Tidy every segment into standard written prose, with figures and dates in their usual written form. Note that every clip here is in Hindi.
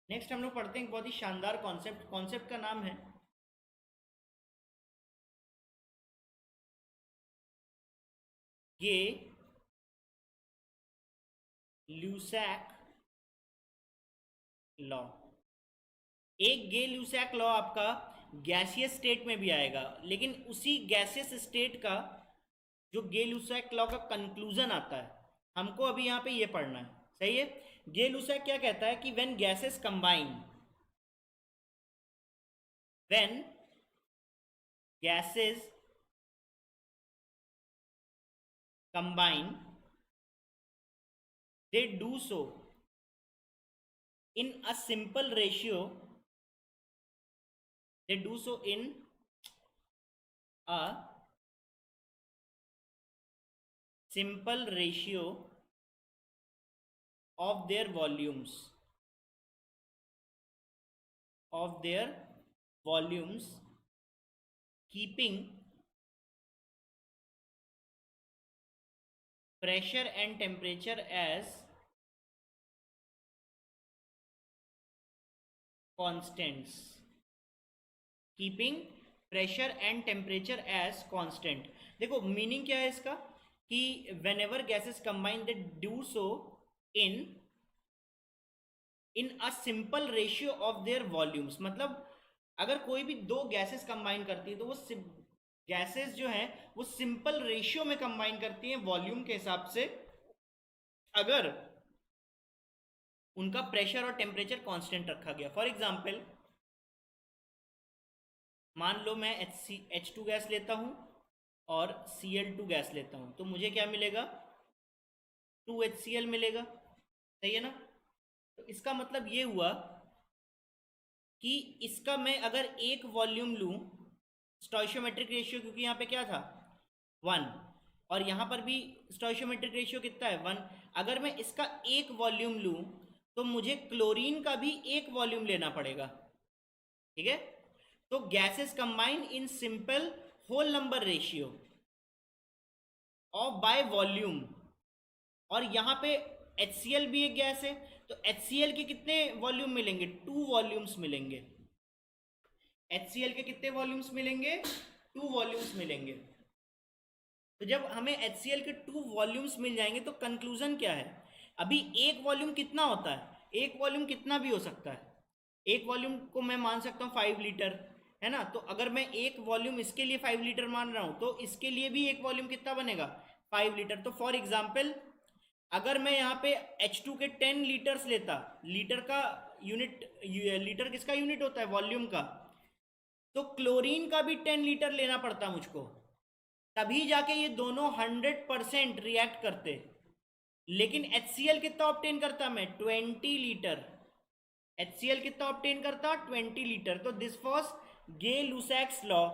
नेक्स्ट हम लोग पढ़ते हैं एक बहुत ही शानदार कॉन्सेप्ट। कॉन्सेप्ट का नाम है गे ल्यूसैक लॉ। एक गे ल्यूसैक लॉ आपका गैसियस स्टेट में भी आएगा, लेकिन उसी गैसियस स्टेट का जो गे ल्यूसैक लॉ का कंक्लूजन आता है, हमको अभी यहाँ पे ये पढ़ना है। सही है। गे ल्यूसैक क्या कहता है कि when gases combine, when gases combine, they do so in a simple ratio, they do so in a simple ratio of their volumes, of their volumes, keeping pressure and temperature as constants, keeping pressure and temperature as constant. देखो मीनिंग क्या है इसका कि whenever gases combine they do so in in a simple ratio of their volumes. मतलब अगर कोई भी दो गैसेस कंबाइन करती है तो वो गैसेस जो हैं वो सिंपल रेशियो में कंबाइन करती हैं वॉल्यूम के हिसाब से, अगर उनका प्रेशर और टेम्परेचर कांस्टेंट रखा गया। फॉर एग्जांपल, मान लो मैं H2 गैस लेता हूँ और Cl2 गैस लेता हूँ, तो मुझे क्या मिलेगा? 2HCl मिलेगा। सही है ना? तो इसका मतलब ये हुआ कि इसका मैं अगर एक वॉल्यूम लूँ, स्टोइशियोमेट्रिक रेशियो, क्योंकि यहाँ पे क्या था 1, और यहाँ पर भी स्टोइशियोमेट्रिक रेशियो कितना है 1। अगर मैं इसका एक वॉल्यूम लूँ तो मुझे क्लोरीन का भी एक वॉल्यूम लेना पड़ेगा। ठीक है। तो gases combine in simple whole number ratio of by volume, और यहाँ पे HCl भी एक गैस है, तो HCl के कितने वॉल्यूम मिलेंगे? 2 वॉल्यूम्स मिलेंगे। HCl के कितने वॉल्यूम्स मिलेंगे? 2 वॉल्यूम्स मिलेंगे। तो जब हमें HCl के 2 वॉल्यूम्स मिल जाएंगे तो कंक्लूजन क्या है? अभी एक वॉल्यूम कितना होता है? एक वॉल्यूम कितना भी हो सकता है। एक वॉल्यूम को मैं मान सकता हूँ 5 लीटर, है ना? तो अगर मैं एक वॉल्यूम इसके लिए 5 लीटर मान रहा हूँ तो इसके लिए भी एक वॉल्यूम कितना बनेगा? 5 लीटर। तो फॉर एग्जाम्पल, अगर मैं यहाँ पे H2 के 10 लीटर्स लेता, लीटर का यूनिट, लीटर किसका यूनिट होता है? वॉल्यूम का। तो क्लोरीन का भी 10 लीटर लेना पड़ता मुझको, तभी जाके ये दोनों 100% रिएक्ट करते। लेकिन HCl कितना ऑब्टेन करता मैं? 20 लीटर। HCl कितना ऑब्टेन करता? 20 लीटर। तो दिस वॉज गे लुसैक्स लॉ।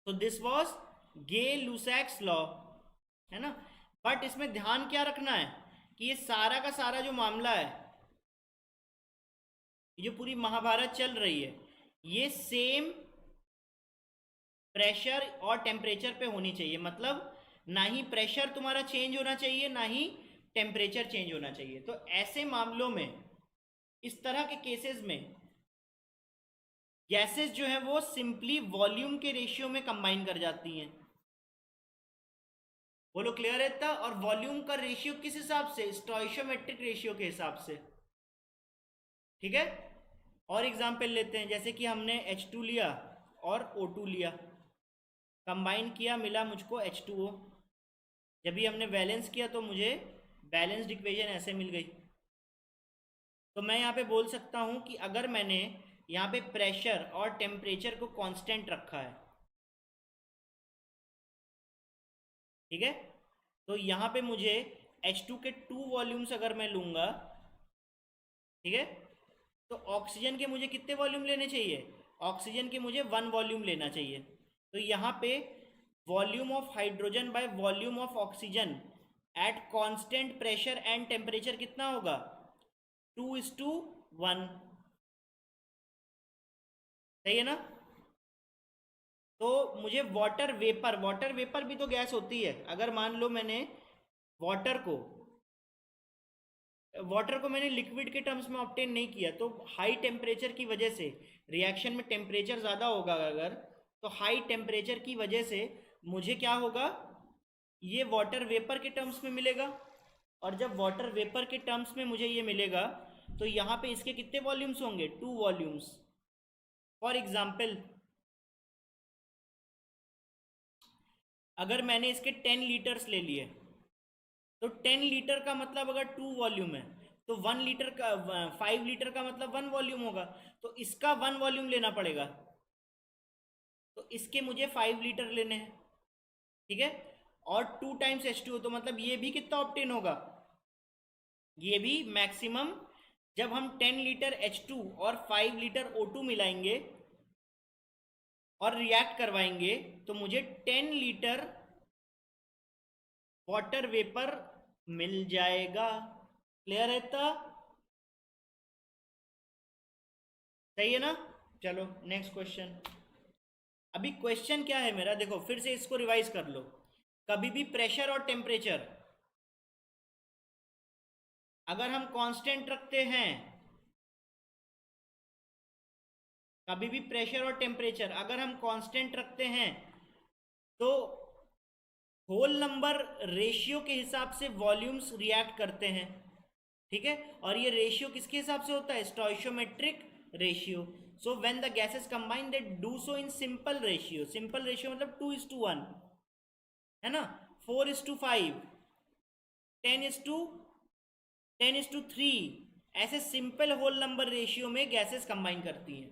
तो दिस वॉज गे लुसैक्स लॉ, है ना? बट इसमें ध्यान क्या रखना है कि ये सारा का सारा जो मामला है, ये जो पूरी महाभारत चल रही है, ये सेम प्रेशर और टेम्परेचर पे होनी चाहिए। मतलब ना ही प्रेशर तुम्हारा चेंज होना चाहिए, ना ही टेम्परेचर चेंज होना चाहिए। तो ऐसे मामलों में, इस तरह के केसेस में, गैसेस जो है वो सिंपली वॉल्यूम के रेशियो में कंबाइन कर जाती हैं। बोलो क्लियर है इतना? और वॉल्यूम का रेशियो किस हिसाब से? स्टोइशियोमेट्रिक रेशियो के हिसाब से। ठीक है। और एग्जांपल लेते हैं, जैसे कि हमने H2 लिया और O2 लिया, कंबाइन किया, मिला मुझको H2O। जब भी हमने बैलेंस किया तो मुझे बैलेंस्ड इक्वेशन ऐसे मिल गई। तो मैं यहाँ पे बोल सकता हूँ कि अगर मैंने यहाँ पे प्रेशर और टेम्परेचर को कांस्टेंट रखा है, ठीक है, तो यहाँ पे मुझे H2 के 2 वॉल्यूम्स अगर मैं लूँगा, ठीक है, तो ऑक्सीजन के मुझे कितने वॉल्यूम लेने चाहिए? ऑक्सीजन के मुझे 1 वॉल्यूम लेना चाहिए। तो यहाँ पे volume of hydrogen by volume of oxygen at constant pressure and temperature कितना होगा? 2:1। सही है ना? तो मुझे वाटर वेपर, वाटर वेपर भी तो गैस होती है। अगर मान लो मैंने वाटर को वाटर को मैंने लिक्विड के टर्म्स में ऑब्टेन नहीं किया, तो हाई टेम्परेचर की वजह से रिएक्शन में टेम्परेचर ज़्यादा होगा अगर, तो हाई टेम्परेचर की वजह से मुझे क्या होगा, ये वाटर वेपर के टर्म्स में मिलेगा। और जब वाटर वेपर के टर्म्स में मुझे ये मिलेगा, तो यहाँ पे इसके कितने वॉल्यूम्स होंगे, 2 वॉल्यूम्स। फॉर एग्जाम्पल अगर मैंने इसके 10 लीटर्स ले लिए, तो 10 लीटर का मतलब अगर 2 वॉल्यूम है, तो 1 लीटर का 5 लीटर का मतलब 1 वॉल्यूम होगा, तो इसका 1 वॉल्यूम लेना पड़ेगा, तो इसके मुझे 5 लीटर लेने हैं, ठीक है। और 2 टाइम्स H2O, तो मतलब ये भी कितना ऑब्टेन होगा, ये भी मैक्सिमम। जब हम 10 लीटर H2 और 5 लीटर O2 मिलाएंगे और रिएक्ट करवाएंगे, तो मुझे 10 लीटर वाटर वेपर मिल जाएगा। क्लियर है इतना, सही है ना। चलो नेक्स्ट क्वेश्चन। अभी क्वेश्चन क्या है मेरा, देखो फिर से इसको रिवाइज कर लो। कभी भी प्रेशर और टेम्परेचर अगर हम कांस्टेंट रखते हैं, कभी भी प्रेशर और टेम्परेचर अगर हम कांस्टेंट रखते हैं, तो होल नंबर रेशियो के हिसाब से वॉल्यूम्स रिएक्ट करते हैं, ठीक है। और ये रेशियो किसके हिसाब से होता है, स्टोइशियोमेट्रिक ratio. So when the gases combine they do so in simple ratio, simple ratio मतलब 2:1, है ना, 4:5, 10:3, ऐसे सिंपल होल नंबर रेशियो में गैसेस कंबाइन करती हैं।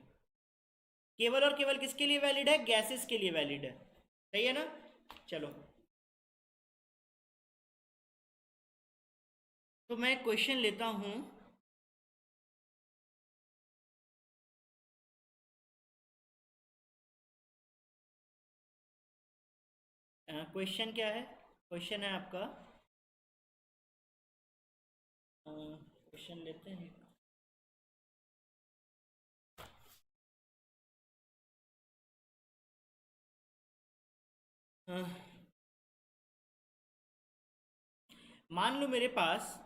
केवल और केवल किसके लिए वैलिड है, गैसेस के लिए वैलिड है, सही है ना। चलो तो मैं क्वेश्चन लेता हूं। क्वेश्चन क्या है, क्वेश्चन है आपका, क्वेश्चन लेते हैं। अ, मान लो मेरे पास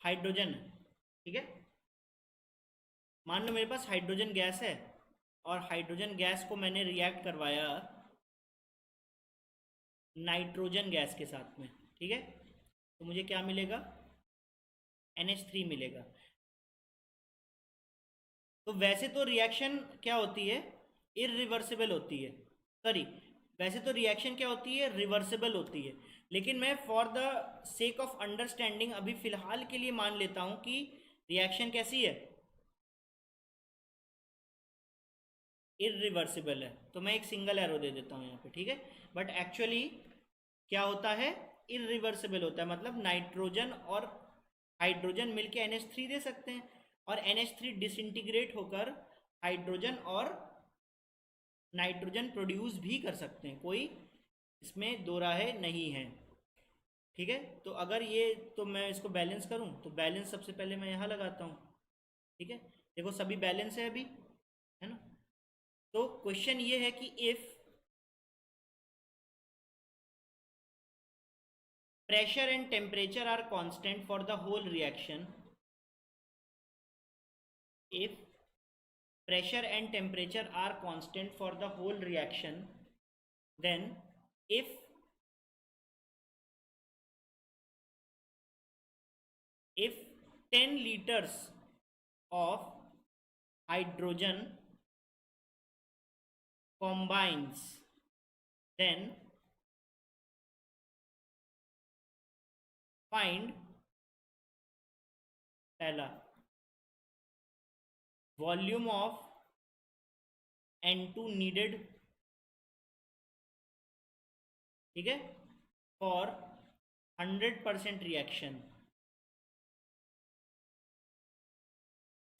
हाइड्रोजन है, ठीक है। मान लो मेरे पास हाइड्रोजन गैस है, और हाइड्रोजन गैस को मैंने रिएक्ट करवाया नाइट्रोजन गैस के साथ में, ठीक है। तो मुझे क्या मिलेगा, NH3 मिलेगा। तो वैसे तो रिएक्शन क्या होती है, इरिवर्सिबल होती है, सॉरी, वैसे तो रिएक्शन क्या होती है, रिवर्सिबल होती है। लेकिन मैं for the sake of understanding अभी फिलहाल के लिए मान लेता हूं कि रिएक्शन कैसी है, इरिवर्सिबल है। तो मैं एक सिंगल एरो दे देता हूँ यहाँ पे, ठीक है। बट एक्चुअली क्या होता है, इरिवर्सिबल होता है, मतलब नाइट्रोजन और हाइड्रोजन मिलके NH3 दे सकते हैं, और NH3 डिसइंटीग्रेट होकर हाइड्रोजन और नाइट्रोजन प्रोड्यूस भी कर सकते हैं, कोई इसमें दो राहे नहीं है, ठीक है। तो अगर ये, तो मैं इसको बैलेंस करूं, तो बैलेंस सबसे पहले मैं यहाँ लगाता हूँ, ठीक है। देखो सभी बैलेंस है अभी, है ना। तो क्वेश्चन ये है कि if pressure and temperature are constant for the whole reaction, if pressure and temperature are constant for the whole reaction, then if 10 liters of hydrogen combines, then find पहला वॉल्यूम ऑफ N2 needed, ठीक है, फॉर 100% रिएक्शन।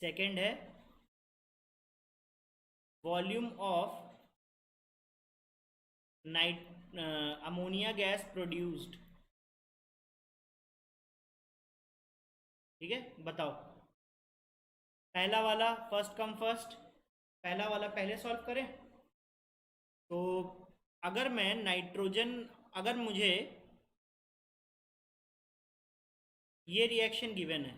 सेकेंड है volume of night ammonia gas produced, ठीक है। बताओ पहला वाला, फर्स्ट कम फर्स्ट, पहला वाला पहले सॉल्व करें। तो अगर मैं नाइट्रोजन, अगर मुझे ये रिएक्शन गिवन है,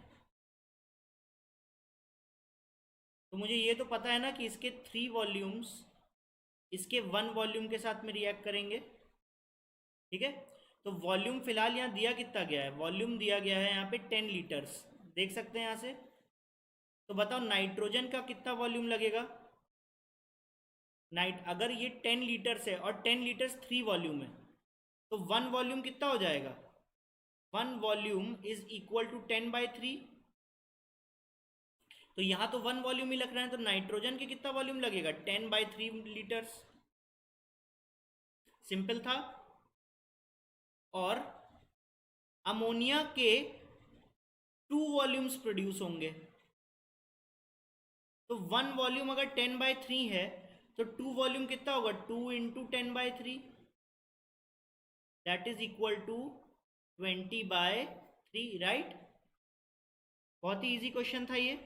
तो मुझे ये तो पता है ना कि इसके 3 वॉल्यूम्स इसके 1 वॉल्यूम के साथ में रिएक्ट करेंगे। ठीक है, तो वॉल्यूम फिलहाल यहाँ दिया कितना गया है, वॉल्यूम दिया गया है यहाँ पे 10 लीटर्स, देख सकते हैं यहाँ से। तो बताओ नाइट्रोजन का कितना वॉल्यूम लगेगा, अगर ये 10 लीटर्स है और 10 लीटर्स 3 वॉल्यूम है, तो 1 वॉल्यूम कितना हो जाएगा, 1 वॉल्यूम इज इक्वल टू 10/3। तो यहाँ तो 1 वॉल्यूम ही लग रहा है, तो नाइट्रोजन के कितना वॉल्यूम लगेगा, 10/3 लीटर्स। सिंपल था। और अमोनिया के 2 वॉल्यूम्स प्रोड्यूस होंगे, तो 1 वॉल्यूम अगर 10/3 है तो 2 वॉल्यूम कितना होगा, 2 into 10/3, that is equal to 20/3, right. बहुत ही इजी क्वेश्चन था ये।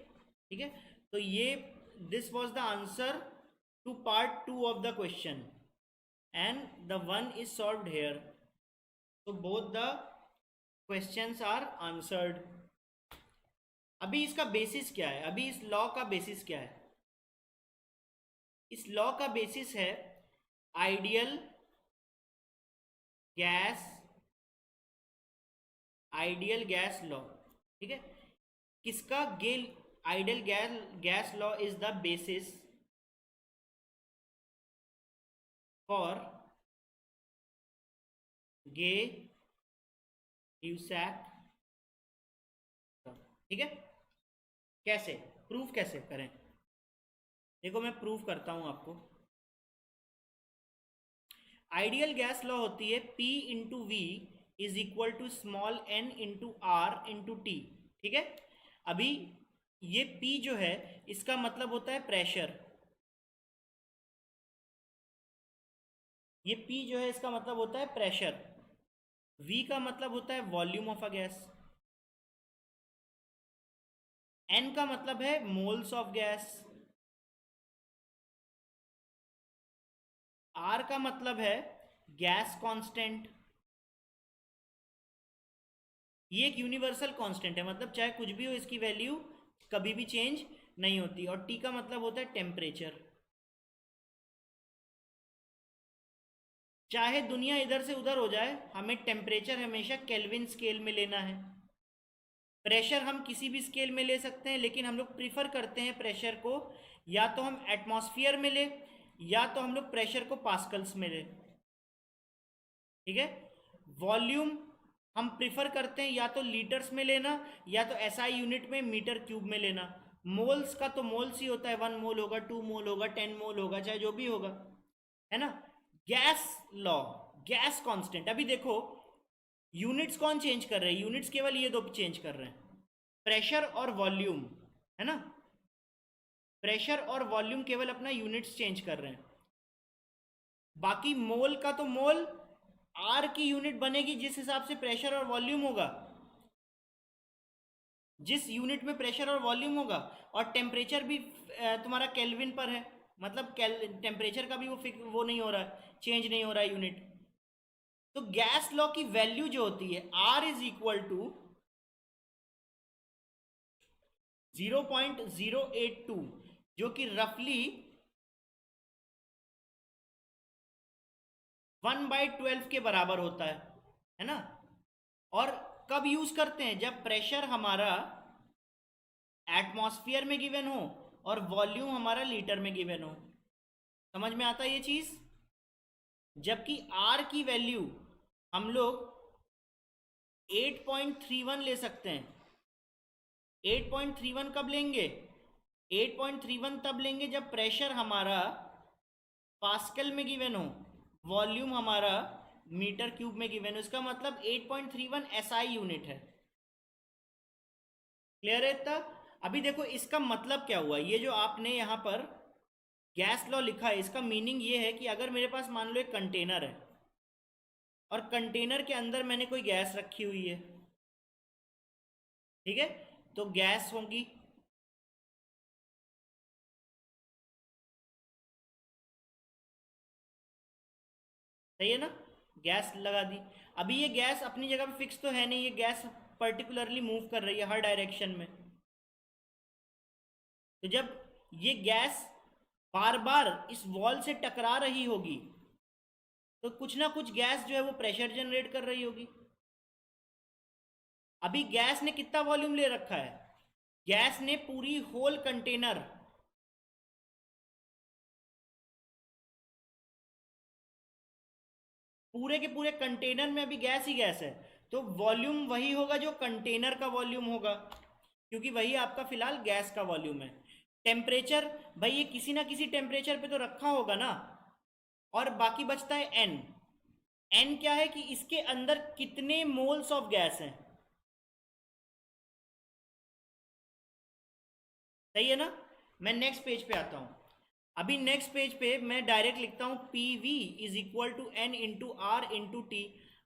ठीक है, तो ये this was the answer to part 2 of the question and the one is solved here. तो both the questions are answered. अभी इसका बेसिस क्या है, अभी इस लॉ का बेसिस क्या है, इस लॉ का बेसिस है आइडियल गैस लॉ। ठीक है, किसका, गेल ideal gas law is the basis for Gay Lussac है, कैसे प्रूफ कैसे करें, देखो मैं प्रूफ करता हूं आपको। आइडियल गैस लॉ होती है P into V is equal to small n into R into T. ठीक है, अभी ये P जो है इसका मतलब होता है प्रेशर, ये P जो है इसका मतलब होता है प्रेशर, V का मतलब होता है volume of a gas, N का मतलब है मोल्स ऑफ गैस, R का मतलब है गैस कांस्टेंट। ये एक यूनिवर्सल कांस्टेंट है, मतलब चाहे कुछ भी हो इसकी वैल्यू कभी भी चेंज नहीं होती। और T का मतलब होता है टेम्परेचर, चाहे दुनिया इधर से उधर हो जाए हमें टेम्परेचर हमेशा केल्विन स्केल में लेना है। प्रेशर हम किसी भी स्केल में ले सकते हैं, लेकिन हम लोग प्रीफर करते हैं प्रेशर को या तो हम एटमॉस्फेयर में ले या तो हम लोग प्रेशर को पास्कल्स में ले। ठीक है, वॉल्यूम हम प्रिफर करते हैं या तो लीटर्स में लेना या तो एसआई यूनिट में मीटर क्यूब में लेना। मोल्स का तो मोल्स ही होता है, 1 मोल होगा, 2 मोल होगा, 10 मोल होगा, चाहे जो भी होगा, है ना। गैस लॉ, गैस कांस्टेंट, अभी देखो यूनिट्स कौन चेंज कर रहे हैं, यूनिट्स केवल ये दो चेंज कर रहे हैं, प्रेशर और वॉल्यूम, है ना। प्रेशर और वॉल्यूम केवल अपना यूनिट्स चेंज कर रहे हैं, बाकी मोल का तो मोल आर की यूनिट बनेगी जिस हिसाब से प्रेशर और वॉल्यूम होगा, जिस यूनिट में प्रेशर और वॉल्यूम होगा। और टेम्परेचर भी तुम्हारा केल्विन पर है, मतलब टेम्परेचर का भी वो नहीं हो रहा है, चेंज नहीं हो रहा है यूनिट। तो गैस लॉ की वैल्यू जो होती है आर इज इक्वल टू 0.082, जो कि रफली 1/12 के बराबर होता है ना। और कब यूज करते हैं, जब प्रेशर हमारा एटमॉस्फेयर में गिवन हो और वॉल्यूम हमारा लीटर में गिवन हो। समझ में आता है ये चीज। जबकि आर की वैल्यू हम लोग 8.31 ले सकते हैं। 8.31 कब लेंगे, 8.31 तब लेंगे जब प्रेशर हमारा पास्कल में गिवन हो, वॉल्यूम हमारा मीटर क्यूब में गिवन हो। इसका मतलब 8.31 एसआई यूनिट है। क्लियर है इतना। अभी देखो इसका मतलब क्या हुआ, ये जो आपने यहाँ पर गैस लॉ लिखा है इसका मीनिंग ये है कि अगर मेरे पास मान लो एक कंटेनर है और कंटेनर के अंदर मैंने कोई गैस रखी हुई है, ठीक है, तो गैस होगी, सही है ना, गैस लगा दी। अभी ये गैस अपनी जगह पे फिक्स तो है नहीं, ये गैस पर्टिकुलरली मूव कर रही है हर डायरेक्शन में। तो जब ये गैस बार बार इस वॉल से टकरा रही होगी तो कुछ ना कुछ गैस जो है वो प्रेशर जनरेट कर रही होगी। अभी गैस ने कितना वॉल्यूम ले रखा है? गैस ने पूरी होल कंटेनर, पूरे के पूरे कंटेनर में अभी गैस ही गैस है, तो वॉल्यूम वही होगा जो कंटेनर का वॉल्यूम होगा, क्योंकि वही आपका फिलहाल गैस का वॉल्यूम है। टेम्परेचर, भाई ये किसी ना किसी टेम्परेचर पे तो रखा होगा ना, और बाकी बचता है एन। एन क्या है कि इसके अंदर कितने मोल्स ऑफ गैस हैं, सही है ना। मैं नेक्स्ट पेज पे आता हूं। अभी नेक्स्ट पेज पे मैं डायरेक्ट लिखता हूं P V is equal to N into R into T.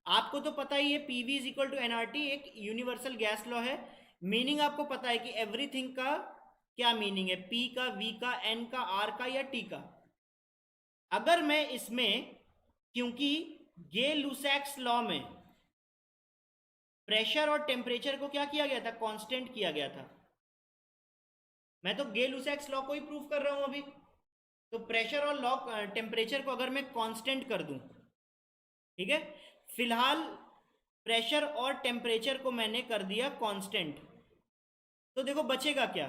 आपको तो पता ही है P V is equal to N R T एक यूनिवर्सल गैस लॉ है। मीनिंग आपको पता है कि एवरीथिंग का क्या मीनिंग है, पी का, वी का, एन का, आर का या टी का। अगर मैं इसमें, क्योंकि गे लुसैक्स लॉ में प्रेशर और टेम्परेचर को क्या किया गया था, कांस्टेंट किया गया था। मैं तो गे लुसैक्स लॉ को ही प्रूव कर रहा हूं अभी। तो प्रेशर और लॉ टेम्परेचर को अगर मैं कांस्टेंट कर दूं, ठीक है, फिलहाल प्रेशर और टेम्परेचर को मैंने कर दिया कांस्टेंट, तो देखो बचेगा क्या,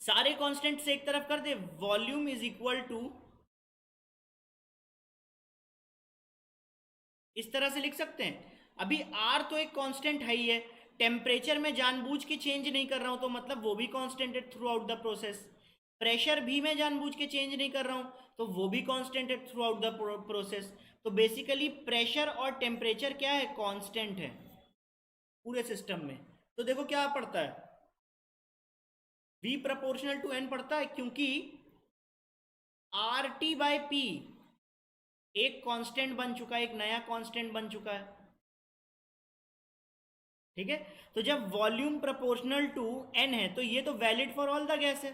सारे कांस्टेंट से एक तरफ कर दे, वॉल्यूम इज इक्वल टू, इस तरह से लिख सकते हैं। अभी आर तो एक कांस्टेंट है ही है, टेम्परेचर में जानबूझ के चेंज नहीं कर रहा हूं तो मतलब वो भी कांस्टेंट है through out the process. Pressure भी मैं जानबूझ के चेंज नहीं कर रहा हूं तो वो भी कांस्टेंट है थ्रू आउट द प्रोसेस। तो बेसिकली प्रेशर और टेम्परेचर क्या है, कांस्टेंट है पूरे सिस्टम में। तो देखो क्या पड़ता है, V प्रोपोर्शनल टू N पड़ता है, क्योंकि आर टी बाई पी एक कांस्टेंट बन चुका है, एक नया कांस्टेंट बन चुका है, ठीक है। तो जब वॉल्यूम प्रोपोर्शनल टू N है तो ये तो valid for all the gas है,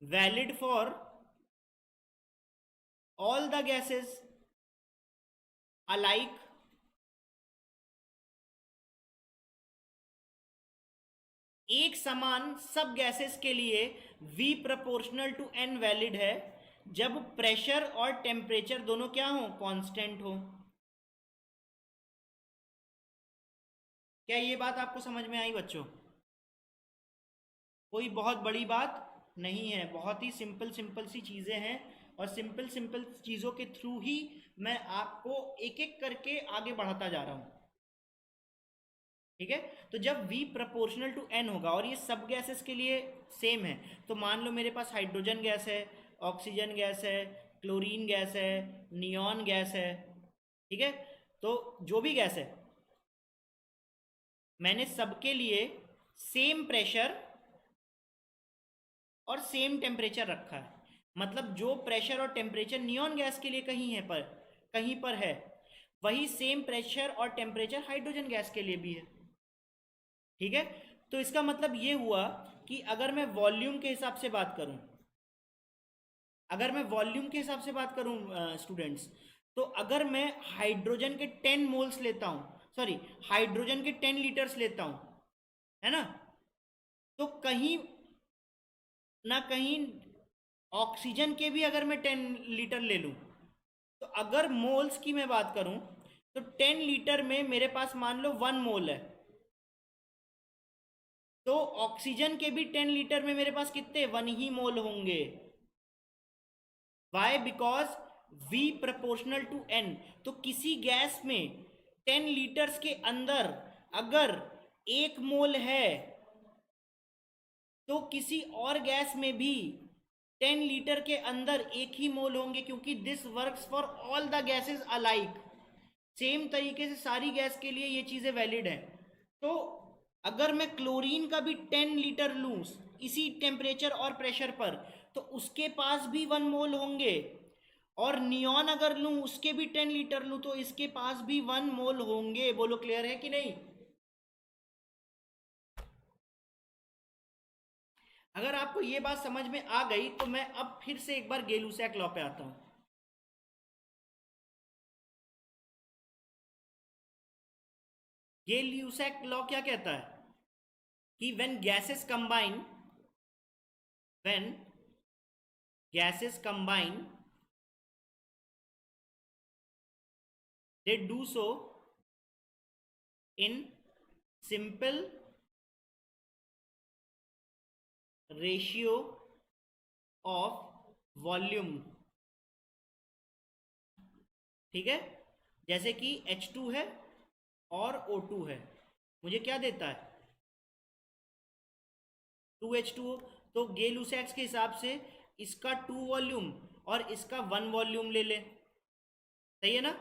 valid for all the gases alike. एक समान सब गैसेस के लिए V proportional to N valid है जब प्रेशर और टेम्परेचर दोनों क्या हो, कांस्टेंट हो। क्या ये बात आपको समझ में आई बच्चों? कोई बहुत बड़ी बात नहीं है, बहुत ही सिंपल सिंपल सी चीज़ें हैं, और सिंपल सिंपल चीज़ों के थ्रू ही मैं आपको एक एक करके आगे बढ़ाता जा रहा हूँ, ठीक है। तो जब V प्रोपोर्शनल टू N होगा, और ये सब गैसेस के लिए सेम है, तो मान लो मेरे पास हाइड्रोजन गैस है, ऑक्सीजन गैस है, क्लोरीन गैस है, नियॉन गैस है, ठीक है। तो जो भी गैस है मैंने सबके लिए सेम प्रेशर और सेम टेम्परेचर रखा है। मतलब जो प्रेशर और टेम्परेचर नियॉन गैस के लिए कहीं पर है, वही सेम प्रेशर और टेम्परेचर हाइड्रोजन गैस के लिए भी है, ठीक है। तो इसका मतलब ये हुआ कि अगर मैं वॉल्यूम के हिसाब से बात करूं, अगर मैं वॉल्यूम के हिसाब से बात करूं स्टूडेंट्स, तो अगर मैं हाइड्रोजन के 10 मोल्स लेता हूं, सॉरी हाइड्रोजन के 10 लीटर्स लेता हूं, है ना, तो कहीं ना कहीं ऑक्सीजन के भी अगर मैं 10 लीटर ले लूं, तो अगर मोल्स की मैं बात करूं तो 10 लीटर में मेरे पास मान लो 1 मोल है, तो ऑक्सीजन के भी 10 लीटर में मेरे पास कितने, 1 ही मोल होंगे। Why, because V proportional to N। तो किसी गैस में 10 लीटर्स के अंदर अगर 1 मोल है, तो किसी और गैस में भी 10 लीटर के अंदर 1 ही मोल होंगे, क्योंकि this works for all the gases alike. Same तरीके से सारी गैस के लिए ये चीज़ें वैलिड हैं। तो अगर मैं क्लोरीन का भी 10 लीटर लूँ इसी टेम्परेचर और प्रेशर पर, तो उसके पास भी 1 मोल होंगे, और नियॉन अगर लूँ उसके भी 10 लीटर लूँ तो इसके पास भी 1 मोल होंगे। बोलो क्लियर है कि नहीं? अगर आपको ये बात समझ में आ गई तो मैं अब फिर से एक बार गेलुसैक लॉ पे आता हूँ। गे-ल्यूसैक लॉ क्या कहता है कि when gases combine they do so in simple ratio of volume. ठीक है, जैसे कि H2 है और O2 है, मुझे क्या देता है 2H2O। तो गे-लुसैक्स के हिसाब से इसका 2 वॉल्यूम और इसका 1 वॉल्यूम ले ले, सही है ना।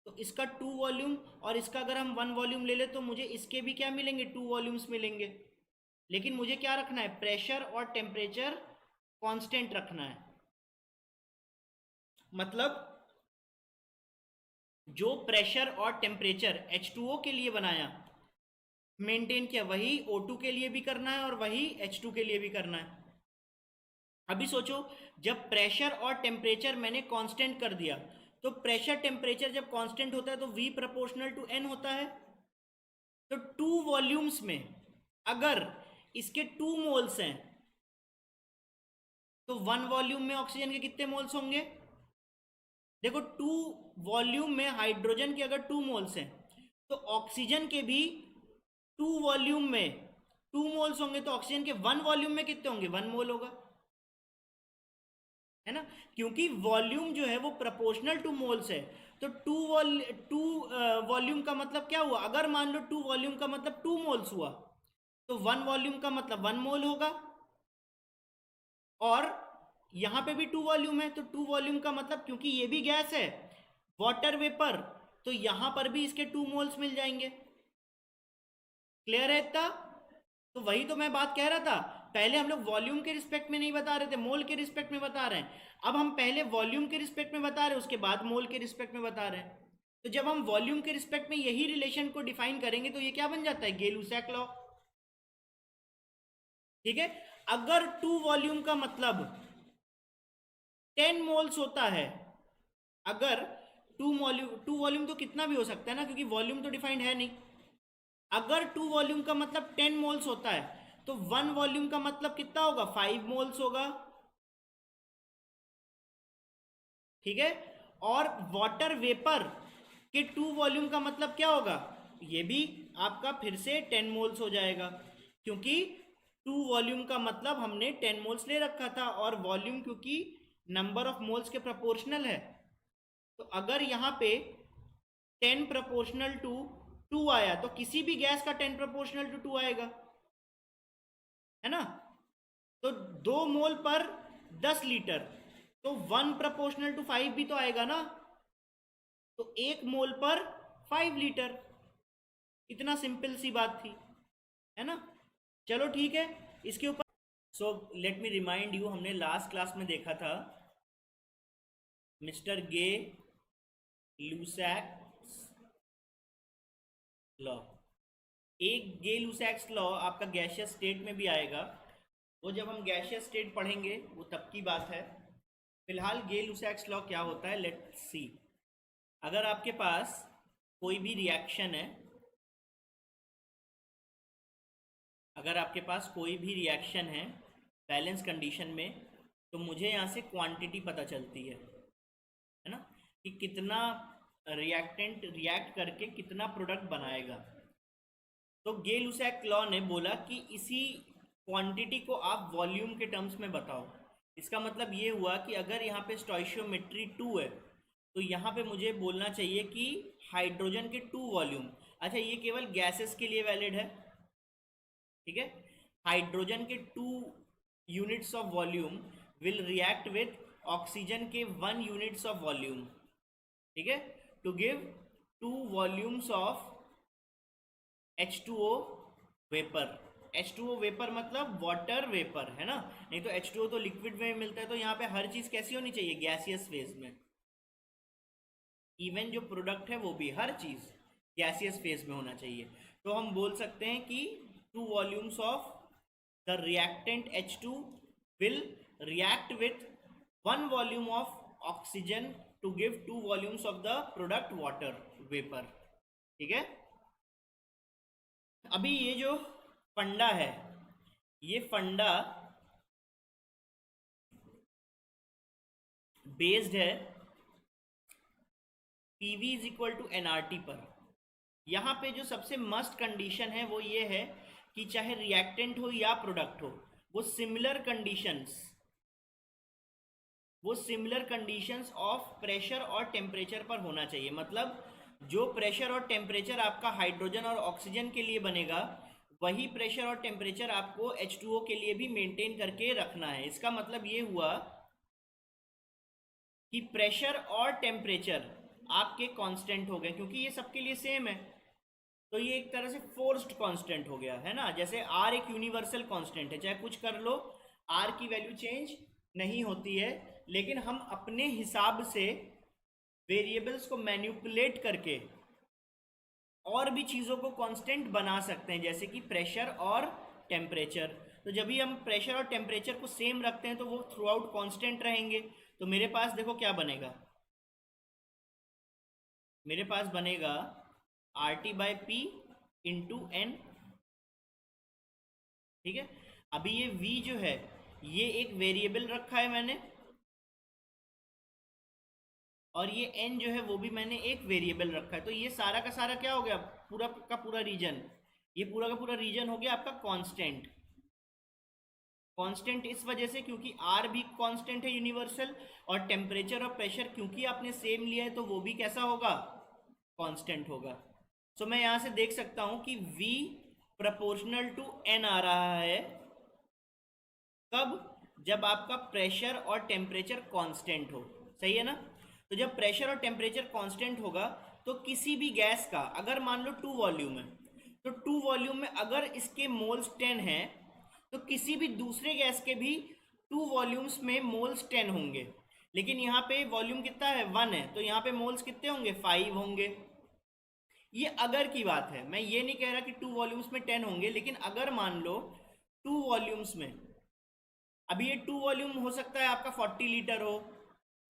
तो इसका 2 वॉल्यूम और इसका अगर हम 1 वॉल्यूम ले ले तो मुझे इसके भी क्या मिलेंगे 2 वॉल्यूम्स मिलेंगे। लेकिन मुझे क्या रखना है, प्रेशर और टेम्परेचर कांस्टेंट रखना है। मतलब जो प्रेशर और टेम्परेचर H2O के लिए बनाया मेंटेन किया, वही O2 के लिए भी करना है और वही H2 के लिए भी करना है। अभी सोचो, जब प्रेशर और टेम्परेचर मैंने कांस्टेंट कर दिया, तो प्रेशर टेम्परेचर जब कांस्टेंट होता है तो V प्रोपोर्शनल टू N होता है। तो 2 वॉल्यूम्स में अगर इसके 2 मोल्स हैं तो 1 वॉल्यूम में ऑक्सीजन के कितने मोल्स होंगे। देखो 2 वॉल्यूम में हाइड्रोजन के अगर 2 मोल्स हैं तो ऑक्सीजन के भी 2 वॉल्यूम में 2 मोल्स होंगे, तो ऑक्सीजन के 1 वॉल्यूम में कितने होंगे 1 मोल होगा, है ना। क्योंकि वॉल्यूम जो है वो प्रोपोर्शनल टू मोल्स है। तो 2 वॉल्यूम का मतलब क्या हुआ, अगर मान लो 2 वॉल्यूम का मतलब 2 मोल्स हुआ तो 1 वॉल्यूम का मतलब 1 मोल होगा। और यहां पे भी 2 वॉल्यूम है तो 2 वॉल्यूम का मतलब, क्योंकि ये भी गैस है वाटर वेपर, तो यहां पर भी इसके 2 मोल्स मिल जाएंगे। क्लियर है इतना। तो वही तो मैं बात कह रहा था, पहले हम लोग वॉल्यूम के रिस्पेक्ट में नहीं बता रहे थे, मोल के रिस्पेक्ट में बता रहे हैं। अब हम पहले वॉल्यूम के रिस्पेक्ट में बता रहे हैं, उसके बाद मोल के रिस्पेक्ट में बता रहे हैं। तो जब हम वॉल्यूम के रिस्पेक्ट में यही रिलेशन को डिफाइन करेंगे तो ये क्या बन जाता है, गे-लुसैक लॉ। ठीक है, अगर 2 वॉल्यूम का मतलब 10 मोल्स होता है, अगर 2 वॉल्यूम तो कितना भी हो सकता है ना, क्योंकि वॉल्यूम तो डिफाइंड है नहीं। अगर 2 वॉल्यूम का मतलब 10 मोल्स होता है तो 1 वॉल्यूम का मतलब कितना होगा 5 मोल्स होगा। ठीक है, और वाटर वेपर के 2 वॉल्यूम का मतलब क्या होगा, ये भी आपका फिर से 10 मोल्स हो जाएगा, क्योंकि 2 वॉल्यूम का मतलब हमने 10 मोल्स ले रखा था, और वॉल्यूम क्योंकि नंबर ऑफ मोल्स के प्रोपोर्शनल है। तो अगर यहाँ पे 10 प्रोपोर्शनल टू 2 आया तो किसी भी गैस का 10 प्रोपोर्शनल टू 2 आएगा, है ना। तो 2 मोल पर 10 लीटर, तो 1 प्रोपोर्शनल टू 5 भी तो आएगा ना। तो 1 मोल पर 5 लीटर, इतना सिंपल सी बात थी, है ना। चलो ठीक है, इसके ऊपर so let me remind you, हमने लास्ट क्लास में देखा था मिस्टर गे लुसैक्स लॉ। एक गे लुसैक्स लॉ आपका गैसियस स्टेट में भी आएगा, वो जब हम गैसियस स्टेट पढ़ेंगे वो तब की बात है। फिलहाल गे लुसैक्स लॉ क्या होता है, लेट्स सी। अगर आपके पास कोई भी रिएक्शन है, अगर आपके पास कोई भी रिएक्शन है बैलेंस कंडीशन में, तो मुझे यहाँ से क्वांटिटी पता चलती है ना, कि कितना रिएक्टेंट रिएक्ट करके कितना प्रोडक्ट बनाएगा। तो गे-लुसैक लॉ ने बोला कि इसी क्वांटिटी को आप वॉल्यूम के टर्म्स में बताओ। इसका मतलब ये हुआ कि अगर यहाँ पे स्टोइशियोमेट्री 2 है तो यहाँ पे मुझे बोलना चाहिए कि हाइड्रोजन के 2 वॉल्यूम। अच्छा, ये केवल गैसेस के लिए वैलिड है, ठीक है। हाइड्रोजन के 2 units of volume will react with oxygen के 1 यूनिट्स ऑफ वॉल्यूम, ठीक है, to give 2 volumes of H2O vapour. H2O vapour मतलब वाटर वेपर, है ना। नहीं तो H2O तो लिक्विड में मिलता है, तो यहाँ पे हर चीज कैसी होनी चाहिए, गैसियस फेज में। इवन जो प्रोडक्ट है वो भी हर चीज गैसियस फेज में होना चाहिए। तो हम बोल सकते हैं कि 2 volumes of the reactant H2 will react with 1 volume of oxygen to give 2 volumes of the product water vapor, ठीक है। अभी ये जो फंडा है, ये फंडा बेस्ड है PV is equal to NRT पर। यहाँ पे जो सबसे मस्ट कंडीशन है वो ये है कि चाहे रिएक्टेंट हो या प्रोडक्ट हो, वो सिमिलर कंडीशंस वो सिमिलर कंडीशंस ऑफ प्रेशर और टेम्परेचर पर होना चाहिए। मतलब जो प्रेशर और टेम्परेचर आपका हाइड्रोजन और ऑक्सीजन के लिए बनेगा, वही प्रेशर और टेम्परेचर आपको H2O के लिए भी मेंटेन करके रखना है। इसका मतलब ये हुआ कि प्रेशर और टेम्परेचर आपके कांस्टेंट हो गए, क्योंकि ये सबके लिए सेम है। तो ये एक तरह से फोर्स्ड कांस्टेंट हो गया है ना। जैसे R एक यूनिवर्सल कांस्टेंट है, चाहे कुछ कर लो R की वैल्यू चेंज नहीं होती है, लेकिन हम अपने हिसाब से वेरिएबल्स को मैनिपुलेट करके और भी चीज़ों को कांस्टेंट बना सकते हैं, जैसे कि प्रेशर और टेम्परेचर। तो जब भी हम प्रेशर और टेम्परेचर को सेम रखते हैं तो वो थ्रू आउट कॉन्स्टेंट रहेंगे। तो मेरे पास देखो क्या बनेगा, मेरे पास बनेगा R T by P into N. ठीक है, अभी ये v जो है ये एक वेरिएबल रखा है मैंने, और ये n जो है वो भी मैंने एक वेरिएबल रखा है। तो ये सारा का सारा क्या हो गया, पूरा का पूरा रीजन, ये पूरा का पूरा रीजन हो गया आपका कांस्टेंट। कांस्टेंट इस वजह से क्योंकि R भी कांस्टेंट है यूनिवर्सल, और टेम्परेचर और प्रेशर क्योंकि आपने सेम लिया है तो वो भी कैसा होगा, कांस्टेंट होगा। सो मैं यहाँ से देख सकता हूँ कि V प्रोपोर्शनल टू N आ रहा है। कब, जब आपका प्रेशर और टेम्परेचर कांस्टेंट हो। सही है ना। तो जब प्रेशर और टेम्परेचर कांस्टेंट होगा तो किसी भी गैस का, अगर मान लो 2 वॉल्यूम है, तो 2 वॉल्यूम में अगर इसके मोल्स 10 हैं, तो किसी भी दूसरे गैस के भी 2 वॉल्यूम्स में मोल्स 10 होंगे। लेकिन यहाँ पे वॉल्यूम कितना है, 1 है, तो यहाँ पे मोल्स कितने होंगे, 5 होंगे। ये अगर की बात है, मैं ये नहीं कह रहा कि 2 वॉल्यूम्स में 10 होंगे, लेकिन अगर मान लो 2 वॉल्यूम्स में, अभी ये 2 वॉल्यूम हो सकता है आपका 40 लीटर हो,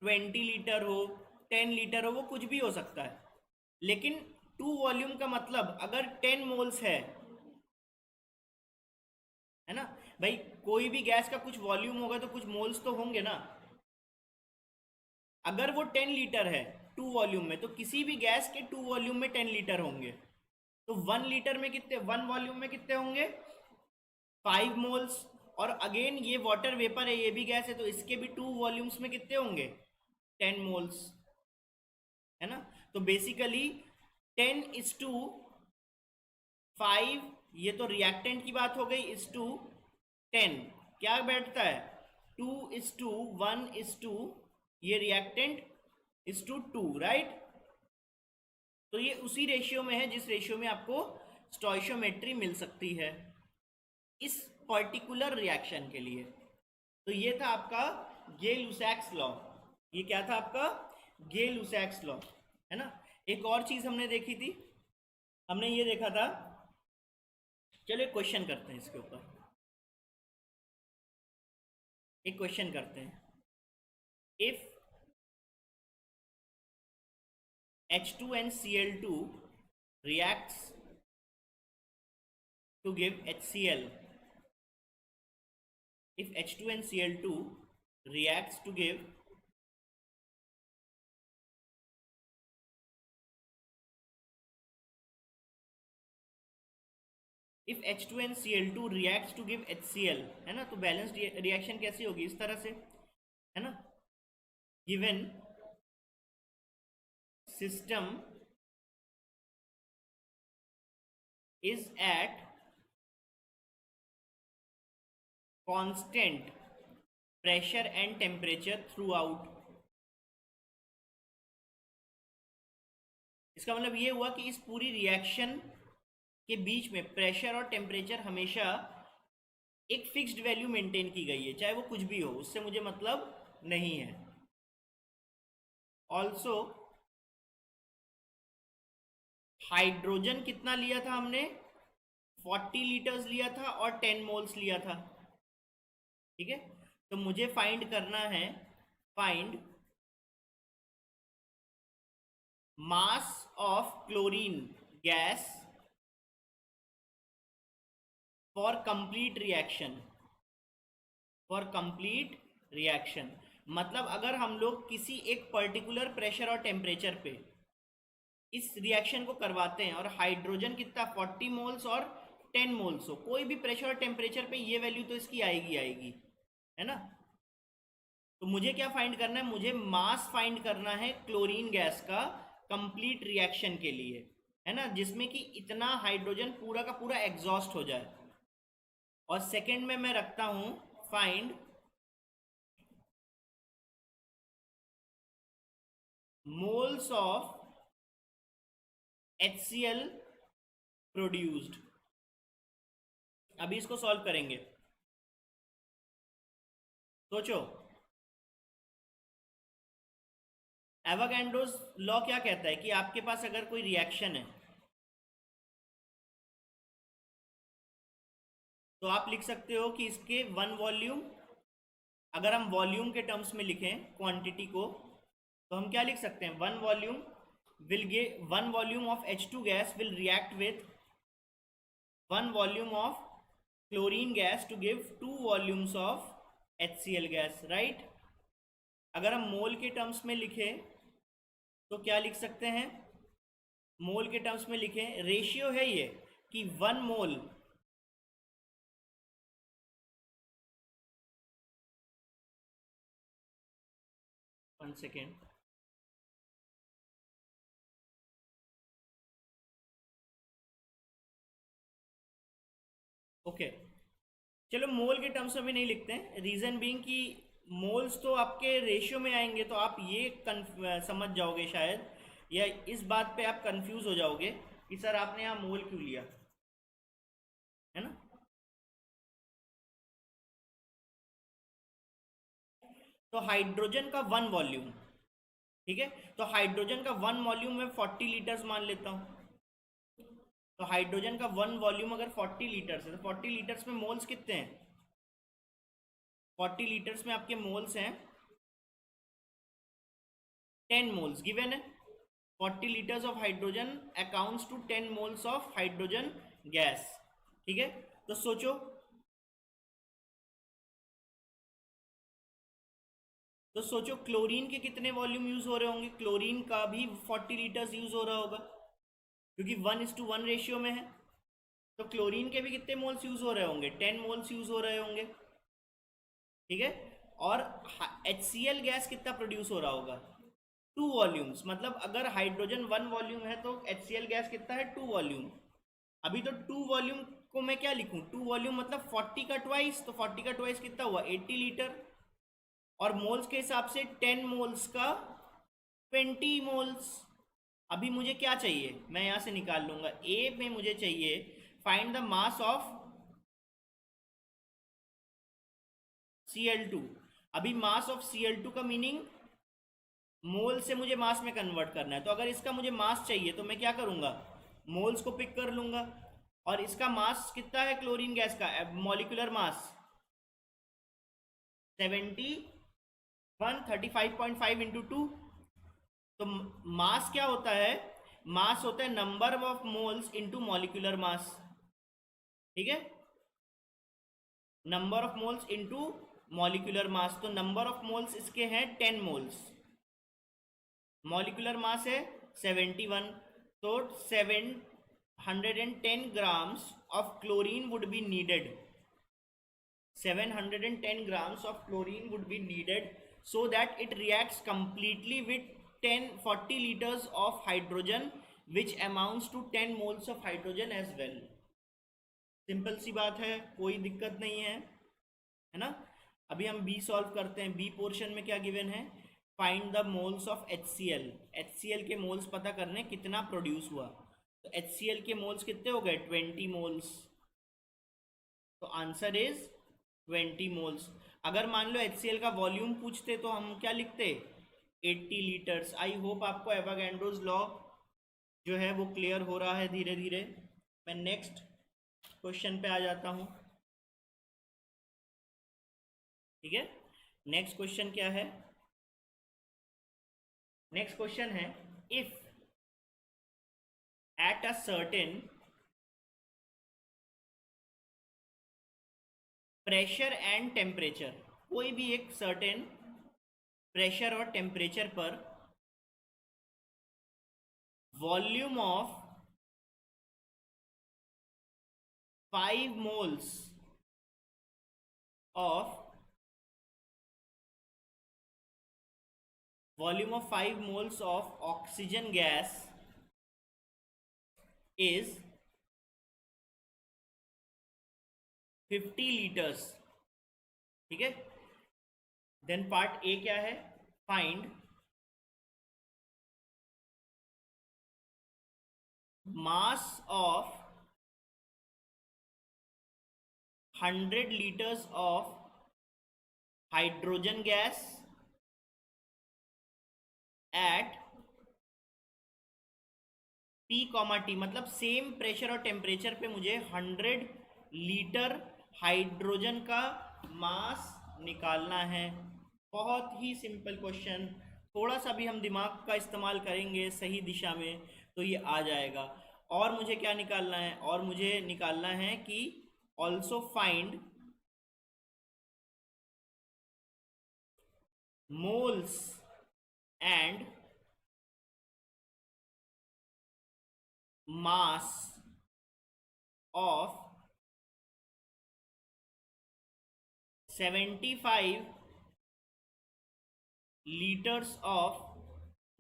20 लीटर हो, 10 लीटर हो, वो कुछ भी हो सकता है। लेकिन 2 वॉल्यूम का मतलब अगर 10 मोल्स है ना भाई, कोई भी गैस का कुछ वॉल्यूम होगा तो कुछ मोल्स तो होंगे ना। अगर वो 10 लीटर है 2 वॉल्यूम में, तो किसी भी गैस के 2 वॉल्यूम में 10 लीटर होंगे। तो 1 लीटर में कितने, 1 वॉल्यूम में कितने होंगे, 5 मोल्स। और अगेन ये वाटर वेपर है, ये भी गैस है, तो इसके भी 2 वॉल्यूम्स में कितने होंगे, 10 मोल्स, है ना। तो बेसिकली 10:5, ये तो रिएक्टेंट की बात हो गई, इस टू 10 क्या बैठता है, 2:1, ये रिएक्टेंट इस टू 2, राइट। तो ये उसी रेशियो में है जिस रेशियो में आपको स्टोइशियोमेट्री मिल सकती है इस पर्टिकुलर रिएक्शन के लिए। तो ये था आपका गे लुसैक्स लॉ। ये क्या था आपका, गे लुसैक्स लॉ, है ना। एक और चीज हमने देखी थी, हमने ये देखा था, चलो एक क्वेश्चन करते हैं इसके ऊपर, एक क्वेश्चन करते हैं। If H2NCl2 reacts to give HCl, if H2NCl2 reacts to give if H2NCl2 reacts to give HCl, है ना, तो बैलेंस रिएक्शन कैसी होगी, इस तरह से, है ना। Given system is at constant pressure and temperature throughout। इसका मतलब ये हुआ कि इस पूरी रिएक्शन के बीच में प्रेशर और टेम्परेचर हमेशा एक फिक्स्ड वैल्यू मेंटेन की गई है, चाहे वो कुछ भी हो, उससे मुझे मतलब नहीं है। ऑल्सो हाइड्रोजन कितना लिया था हमने, 40 लीटर्स लिया था और 10 मोल्स लिया था। ठीक है, तो मुझे फाइंड करना है, find mass of chlorine gas for complete reaction, for complete reaction मतलब अगर हम लोग किसी एक पर्टिकुलर प्रेशर और टेम्परेचर पे इस रिएक्शन को करवाते हैं और हाइड्रोजन कितना 40 मोल्स और 10 मोल्स हो, कोई भी प्रेशर और टेम्परेचर पे ये वैल्यू तो इसकी आएगी आएगी, है ना। तो मुझे क्या फाइंड करना है, मुझे मास फाइंड करना है क्लोरीन गैस का कंप्लीट रिएक्शन के लिए, है ना, जिसमें कि इतना हाइड्रोजन पूरा का पूरा एग्जॉस्ट हो जाए। और सेकंड में मैं रखता हूं find moles of HCl produced. अभी इसको सॉल्व करेंगे, सोचो। एवोगैड्रोस लॉ क्या कहता है कि आपके पास अगर कोई रिएक्शन है तो आप लिख सकते हो कि इसके वन वॉल्यूम, अगर हम वॉल्यूम के टर्म्स में लिखें क्वांटिटी को, तो हम क्या लिख सकते हैं, one volume will give, one volume of H2 gas will react with one volume of chlorine gas to give two volumes of HCl gas, right. अगर हम मोल के टर्म्स में लिखें तो क्या लिख सकते हैं, मोल के टर्म्स में लिखें, रेशियो है ये कि one mole one second, okay चलो मोल के टर्म्स में भी नहीं लिखते हैं, रीजन बीइंग कि मोल्स तो आपके रेशियो में आएंगे तो आप ये समझ जाओगे शायद, या इस बात पे आप कंफ्यूज हो जाओगे कि सर आपने यहाँ मोल क्यों लिया, है ना। तो हाइड्रोजन का वन वॉल्यूम, ठीक है, तो हाइड्रोजन का वन वॉल्यूम में 40 लीटर्स मान लेता हूँ। तो हाइड्रोजन का वन वॉल्यूम अगर 40 लीटर्स है तो 40 लीटर्स में मोल्स कितने हैं, 40 लीटर्स में आपके मोल्स हैं 10 मोल्स गिवन है। 40 litres of hydrogen accounts to 10 moles of hydrogen gas, ठीक है। तो सोचो, तो सोचो क्लोरीन के कितने वॉल्यूम यूज हो रहे होंगे, क्लोरीन का भी 40 लीटर्स यूज हो रहा होगा क्योंकि 1:1 रेशियो में है। तो क्लोरीन के भी कितने मोल्स यूज हो रहे होंगे, 10 मोल्स यूज हो रहे होंगे, ठीक है। और HCl गैस कितना प्रोड्यूस हो रहा होगा, 2 वॉल्यूम्स, मतलब अगर हाइड्रोजन 1 वॉल्यूम है तो HCl गैस कितना है, 2 वॉल्यूम। अभी तो 2 वॉल्यूम को मैं क्या लिखूं, 2 वॉल्यूम मतलब 40 का ट्वाइस, तो 40 का ट्वाइस कितना हुआ, 80 लीटर। और मोल्स के हिसाब से 10 मोल्स का 20 मोल्स। अभी मुझे क्या चाहिए, मैं यहां से निकाल लूंगा, ए में मुझे चाहिए find the mass of Cl2। अभी मास ऑफ Cl2 का मीनिंग मोल से मुझे मास में कन्वर्ट करना है, तो अगर इसका मुझे मास चाहिए तो मैं क्या करूंगा, मोल्स को पिक कर लूंगा। और इसका मास कितना है क्लोरीन गैस का, मॉलिक्यूलर मास 71 35.5 इंटू 2। तो मास क्या होता है, मास होता है number of moles into molecular मास, ठीक है, number of moles into molecular मास। तो नंबर ऑफ मोल्स इसके हैं 10 मोल्स, मॉलिक्यूलर मास है 71, तो 710 grams of chlorine would be needed, 710 grams of chlorine would be needed so that it reacts completely with 40 liters of hydrogen which amounts to 10 moles of hydrogen as well। Simple सी बात है, कोई दिक्कत नहीं है ना। अभी हम बी सॉल्व करते हैं, बी पोर्शन में क्या गिवन है, find the moles of HCl। HCl के मोल्स पता करने कितना प्रोड्यूस हुआ, तो HCl के मोल्स कितने हो गए, 20 मोल्स, तो आंसर इज 20 मोल्स। अगर मान लो HCl का वॉल्यूम पूछते तो हम क्या लिखते, 80 लीटर्स। आई होप आपको एवोगैड्रोस लॉ जो है वो क्लियर हो रहा है धीरे धीरे। मैं नेक्स्ट क्वेश्चन पे आ जाता हूँ, ठीक है। नेक्स्ट क्वेश्चन क्या है, नेक्स्ट क्वेश्चन है, if at a certain pressure and temperature, कोई भी एक सर्टेन प्रेशर और टेम्परेचर पर volume of 5 moles of 5 moles of oxygen gas is 50 liters. ठीक है, देन पार्ट ए क्या है, find mass of 100 liters of hydrogen gas at P, T, मतलब सेम प्रेशर और टेम्परेचर पे मुझे 100 लीटर हाइड्रोजन का मास निकालना है। बहुत ही सिंपल क्वेश्चन, थोड़ा सा भी हम दिमाग का इस्तेमाल करेंगे सही दिशा में तो ये आ जाएगा। और मुझे क्या निकालना है, और मुझे निकालना है कि also find moles and mass of 75 liters of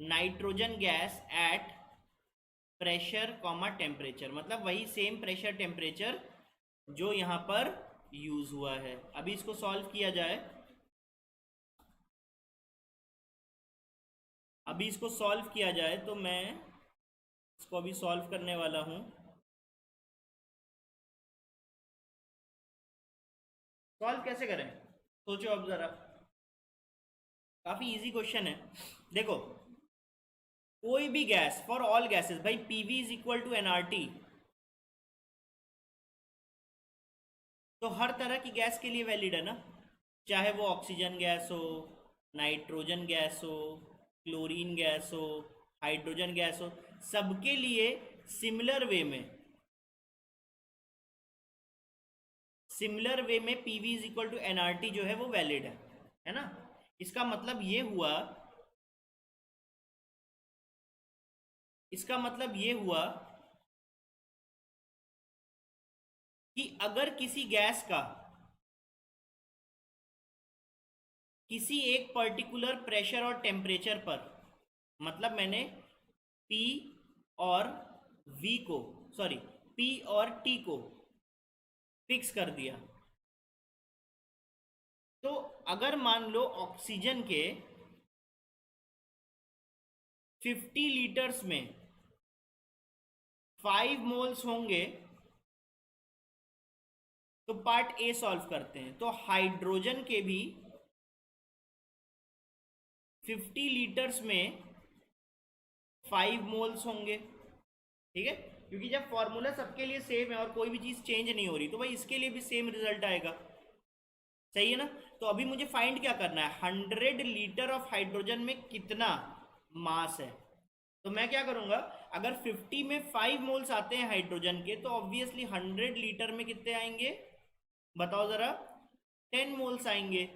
nitrogen gas at pressure comma temperature, मतलब वही सेम प्रेशर टेम्परेचर जो यहां पर यूज हुआ है। अभी इसको सॉल्व किया जाए, तो मैं इसको अभी सॉल्व करने वाला हूं। सॉल्व कैसे करें, सोचो अब जरा, काफी इजी क्वेश्चन है। देखो, कोई भी गैस, फॉर ऑल गैसेस, भाई PV is equal to NRT, तो हर तरह की गैस के लिए वैलिड है ना, चाहे वो ऑक्सीजन गैस हो, नाइट्रोजन गैस हो, क्लोरीन गैस हो, हाइड्रोजन गैस हो, सबके लिए सिमिलर वे में PV is equal to NRT जो है वो वैलिड है ना। इसका मतलब ये हुआ कि अगर किसी गैस का किसी एक पर्टिकुलर प्रेशर और टेम्परेचर पर, मतलब मैंने P और T को फिक्स कर दिया, तो अगर मान लो ऑक्सीजन के 50 लीटर्स में 5 मोल्स होंगे, तो पार्ट ए सॉल्व करते हैं। तो हाइड्रोजन के भी 50 लीटर्स में 5 मोल्स होंगे, ठीक है, क्योंकि जब फॉर्मूला सबके लिए सेम है और कोई भी चीज चेंज नहीं हो रही, तो भाई इसके लिए भी सेम रिजल्ट आएगा, सही है ना। तो अभी मुझे फाइंड क्या करना है, 100 लीटर ऑफ हाइड्रोजन में कितना मास है। तो मैं क्या करूंगा, अगर 50 में 5 मोल्स आते हैं हाइड्रोजन के, तो ऑब्वियसली 100 लीटर में कितने आएंगे, बताओ जरा, 10 मोल्स आएंगे।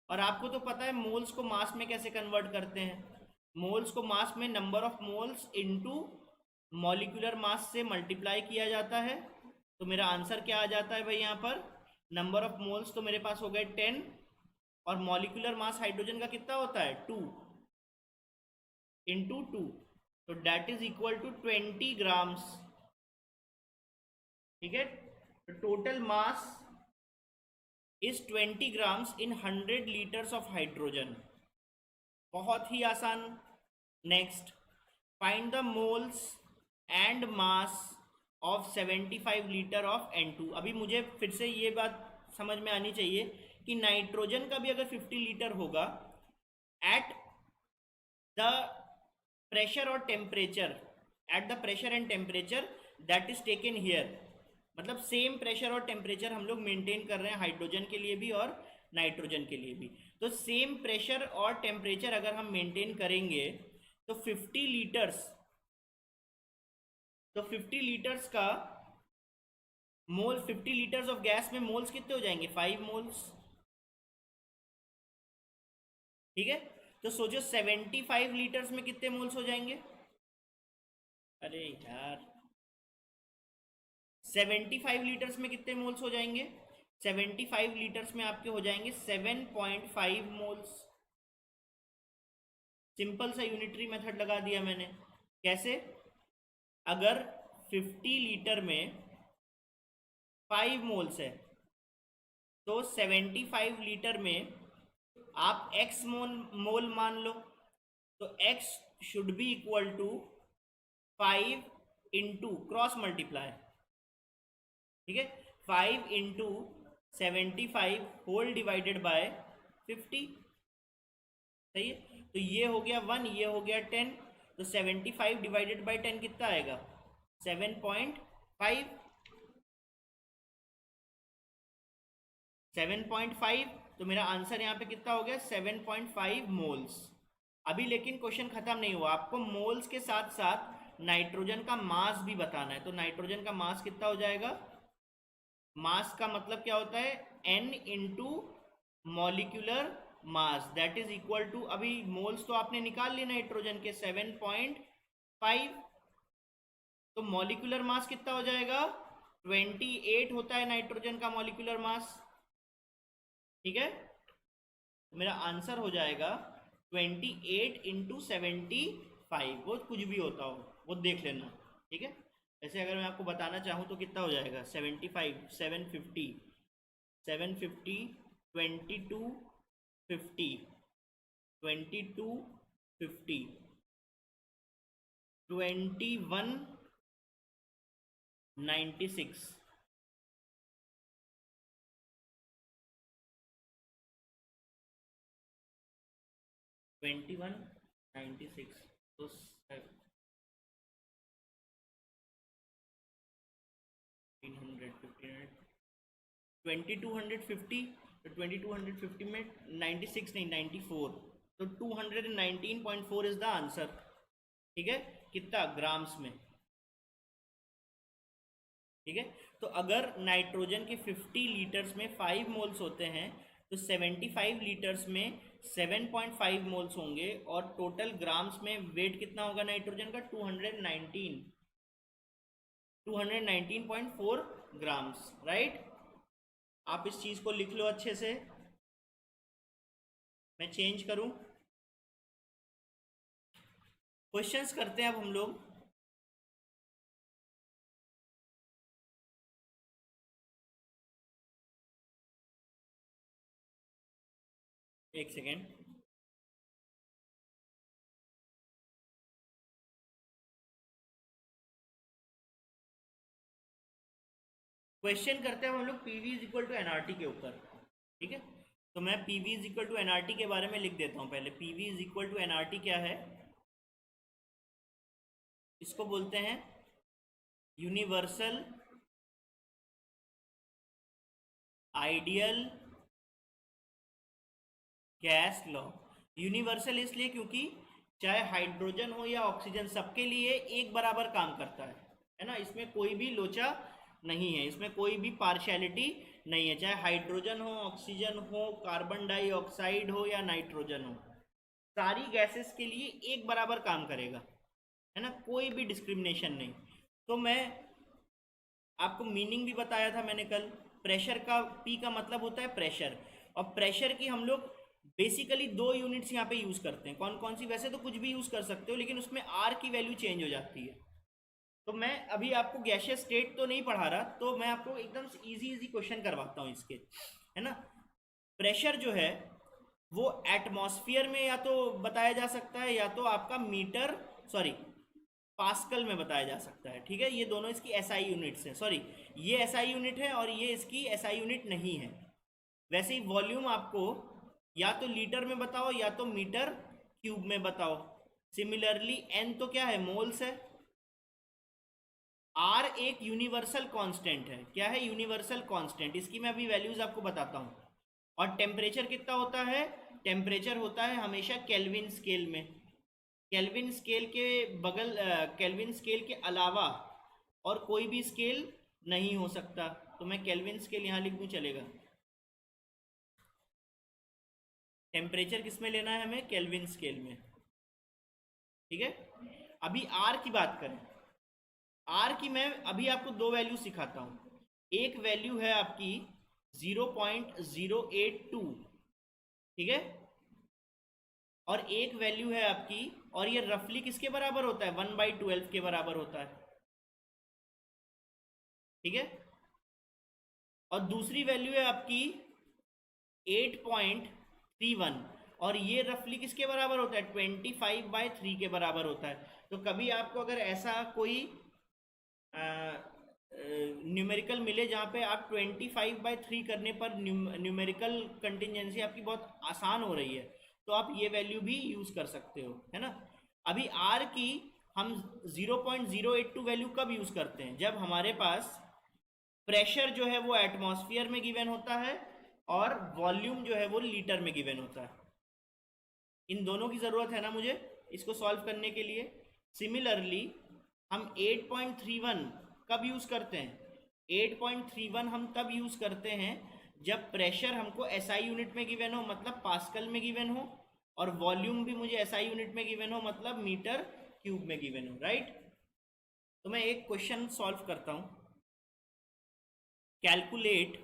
और आपको तो पता है मोल्स को मास में कैसे कन्वर्ट करते हैं, मोल्स को मास में number of moles into molecular mass से मल्टीप्लाई किया जाता है। तो मेरा आंसर क्या आ जाता है भाई, यहाँ पर नंबर ऑफ मोल्स तो मेरे पास हो गए 10, और मॉलिक्यूलर मास हाइड्रोजन का कितना होता है, 2 इंटू 2, तो that is equal to 20 grams, ठीक है। तो total mass is 20 grams in 100 litres of hydrogen. बहुत ही आसान। Next, find the moles and mass of 75 litre of N2। अभी मुझे फिर से ये बात समझ में आनी चाहिए कि नाइट्रोजन का भी अगर 50 लीटर होगा एट द प्रेशर और temperature, at the pressure and temperature that is taken here, मतलब सेम प्रेशर और टेम्परेचर हम लोग मेंटेन कर रहे हैं हाइड्रोजन के लिए भी और नाइट्रोजन के लिए भी। तो सेम प्रेशर और टेम्परेचर अगर हम मेंटेन करेंगे तो 50 लीटर्स का मोल 50 लीटर्स ऑफ गैस में मोल्स कितने हो जाएंगे? 5 मोल्स। ठीक है, तो सोचो 75 लीटर्स में कितने मोल्स हो जाएंगे? अरे यार, 75 लीटर्स में कितने मोल्स हो जाएंगे? 75 लीटर्स में आपके हो जाएंगे 7.5 मोल्स। सिंपल सा यूनिटरी मेथड लगा दिया मैंने। कैसे? अगर 50 लीटर में 5 मोल्स है तो 75 लीटर में आप x मोल मान लो, तो x should be equal to 5 into cross multiply, ठीक है, 5 इंटू 75 होल डिवाइडेड बाय 50। सही है, तो ये हो गया 1, ये हो गया 10, तो 75 डिवाइडेड बाय 10 कितना आएगा? 7.5। 7.5, तो मेरा आंसर यहाँ पे कितना हो गया? 7.5 मोल्स। अभी लेकिन क्वेश्चन खत्म नहीं हुआ, आपको मोल्स के साथ साथ नाइट्रोजन का मास भी बताना है। तो नाइट्रोजन का मास कितना हो जाएगा? मास का मतलब क्या होता है? n into molecular mass, that is equal to, अभी मोल्स तो आपने निकाल लिए नाइट्रोजन के 7.5, तो मॉलिक्यूलर मास कितना हो जाएगा? 28 होता है नाइट्रोजन का मॉलिक्यूलर मास। ठीक है, तो मेरा आंसर हो जाएगा 28 इंटू 75, वो कुछ भी होता हो वो देख लेना। ठीक है, ऐसे अगर मैं आपको बताना चाहूँ तो कितना हो जाएगा? 75, 750, 750, 22, 50, 22, 50, 21, 96, 21, 96, तो 2250, तो 2250 में 96 नहीं 94, तो 219.4 इज द आंसर। ठीक है, कितना? ग्राम्स में। ठीक है, तो अगर नाइट्रोजन के 50 लीटर्स में 5 मोल्स होते हैं तो 75 लीटर्स में 7.5 मोल्स होंगे, और टोटल ग्राम्स में वेट कितना होगा नाइट्रोजन का? 219.4 ग्राम्स, राइट। आप इस चीज को लिख लो अच्छे से। मैं चेंज करूं? क्वेश्चंस करते हैं अब हम लोग। एक सेकेंड। क्वेश्चन करते हैं हम लोग PV is equal to NRT के ऊपर। ठीक है, तो मैं PV is equal to NRT के बारे में लिख देता हूं पहले। PV is equal to NRT क्या है? इसको बोलते हैं universal ideal gas law. Universal इसलिए क्योंकि चाहे हाइड्रोजन हो या ऑक्सीजन, सबके लिए एक बराबर काम करता है ना। इसमें कोई भी लोचा नहीं है, इसमें कोई भी पार्शियलिटी नहीं है। चाहे हाइड्रोजन हो, ऑक्सीजन हो, कार्बन डाइऑक्साइड हो या नाइट्रोजन हो, सारी गैसेस के लिए एक बराबर काम करेगा, है ना, कोई भी डिस्क्रिमिनेशन नहीं। तो मैं आपको मीनिंग भी बताया था मैंने कल। प्रेशर का, पी का मतलब होता है प्रेशर, और प्रेशर की हम लोग बेसिकली 2 यूनिट्स यहाँ पे यूज करते हैं। कौन कौन सी? वैसे तो कुछ भी यूज कर सकते हो, लेकिन उसमें आर की वैल्यू चेंज हो जाती है। तो मैं अभी आपको गैसियस स्टेट तो नहीं पढ़ा रहा, तो मैं आपको एकदम इजी इजी क्वेश्चन करवाता हूँ इसके, है ना। प्रेशर जो है वो एटमॉस्फेयर में या तो बताया जा सकता है, या तो आपका मीटर, सॉरी, पास्कल में बताया जा सकता है। ठीक है, ये दोनों इसकी एसआई यूनिट्स हैं। सॉरी, ये एसआई यूनिट है और ये इसकी एसआई यूनिट नहीं है। वैसे ही वॉल्यूम आपको या तो लीटर में बताओ या तो मीटर क्यूब में बताओ। सिमिलरली एन तो क्या है? मोल्स है। आर एक यूनिवर्सल कांस्टेंट है। क्या है? Universal constant. इसकी मैं अभी वैल्यूज आपको बताता हूँ। और टेम्परेचर कितना होता है? टेम्परेचर होता है हमेशा केल्विन स्केल में। केल्विन स्केल के बगल, केल्विन स्केल के अलावा और कोई भी स्केल नहीं हो सकता, तो मैं केल्विन स्केल यहाँ लिख दूँ, चलेगा। टेम्परेचर किस में लेना है हमें? केल्विन स्केल में, ठीक है। अभी आर की बात करें, आर की मैं अभी आपको दो वैल्यू सिखाता हूँ। एक वैल्यू है आपकी 0.082, ठीक है, और एक वैल्यू है आपकी, और ये रफली किसके बराबर होता है? 1/12 के बराबर होता है, ठीक है। और दूसरी वैल्यू है आपकी 8.31, और ये रफली किसके बराबर होता है? 25/3 के बराबर होता है। तो कभी आपको अगर ऐसा कोई न्यूमेरिकल मिले जहाँ पे आप 25/3 करने पर न्यूमेरिकल कंटिजेंसी आपकी बहुत आसान हो रही है, तो आप ये वैल्यू भी यूज़ कर सकते हो, है ना। अभी आर की हम 0.082 वैल्यू कब यूज़ करते हैं? जब हमारे पास प्रेशर जो है वो एटमॉस्फेयर में गिवन होता है और वॉल्यूम जो है वो लीटर में गिवन होता है। इन दोनों की ज़रूरत है ना मुझे इसको सॉल्व करने के लिए। सिमिलरली हम 8.31 कब यूज़ करते हैं? 8.31 हम तब यूज़ करते हैं जब प्रेशर हमको एसआई यूनिट में गिवन हो, मतलब पास्कल में गिवन हो, और वॉल्यूम भी मुझे एसआई यूनिट में गिवन हो, मतलब मीटर क्यूब में गिवन हो, राइट। तो मैं एक क्वेश्चन सॉल्व करता हूँ। Calculate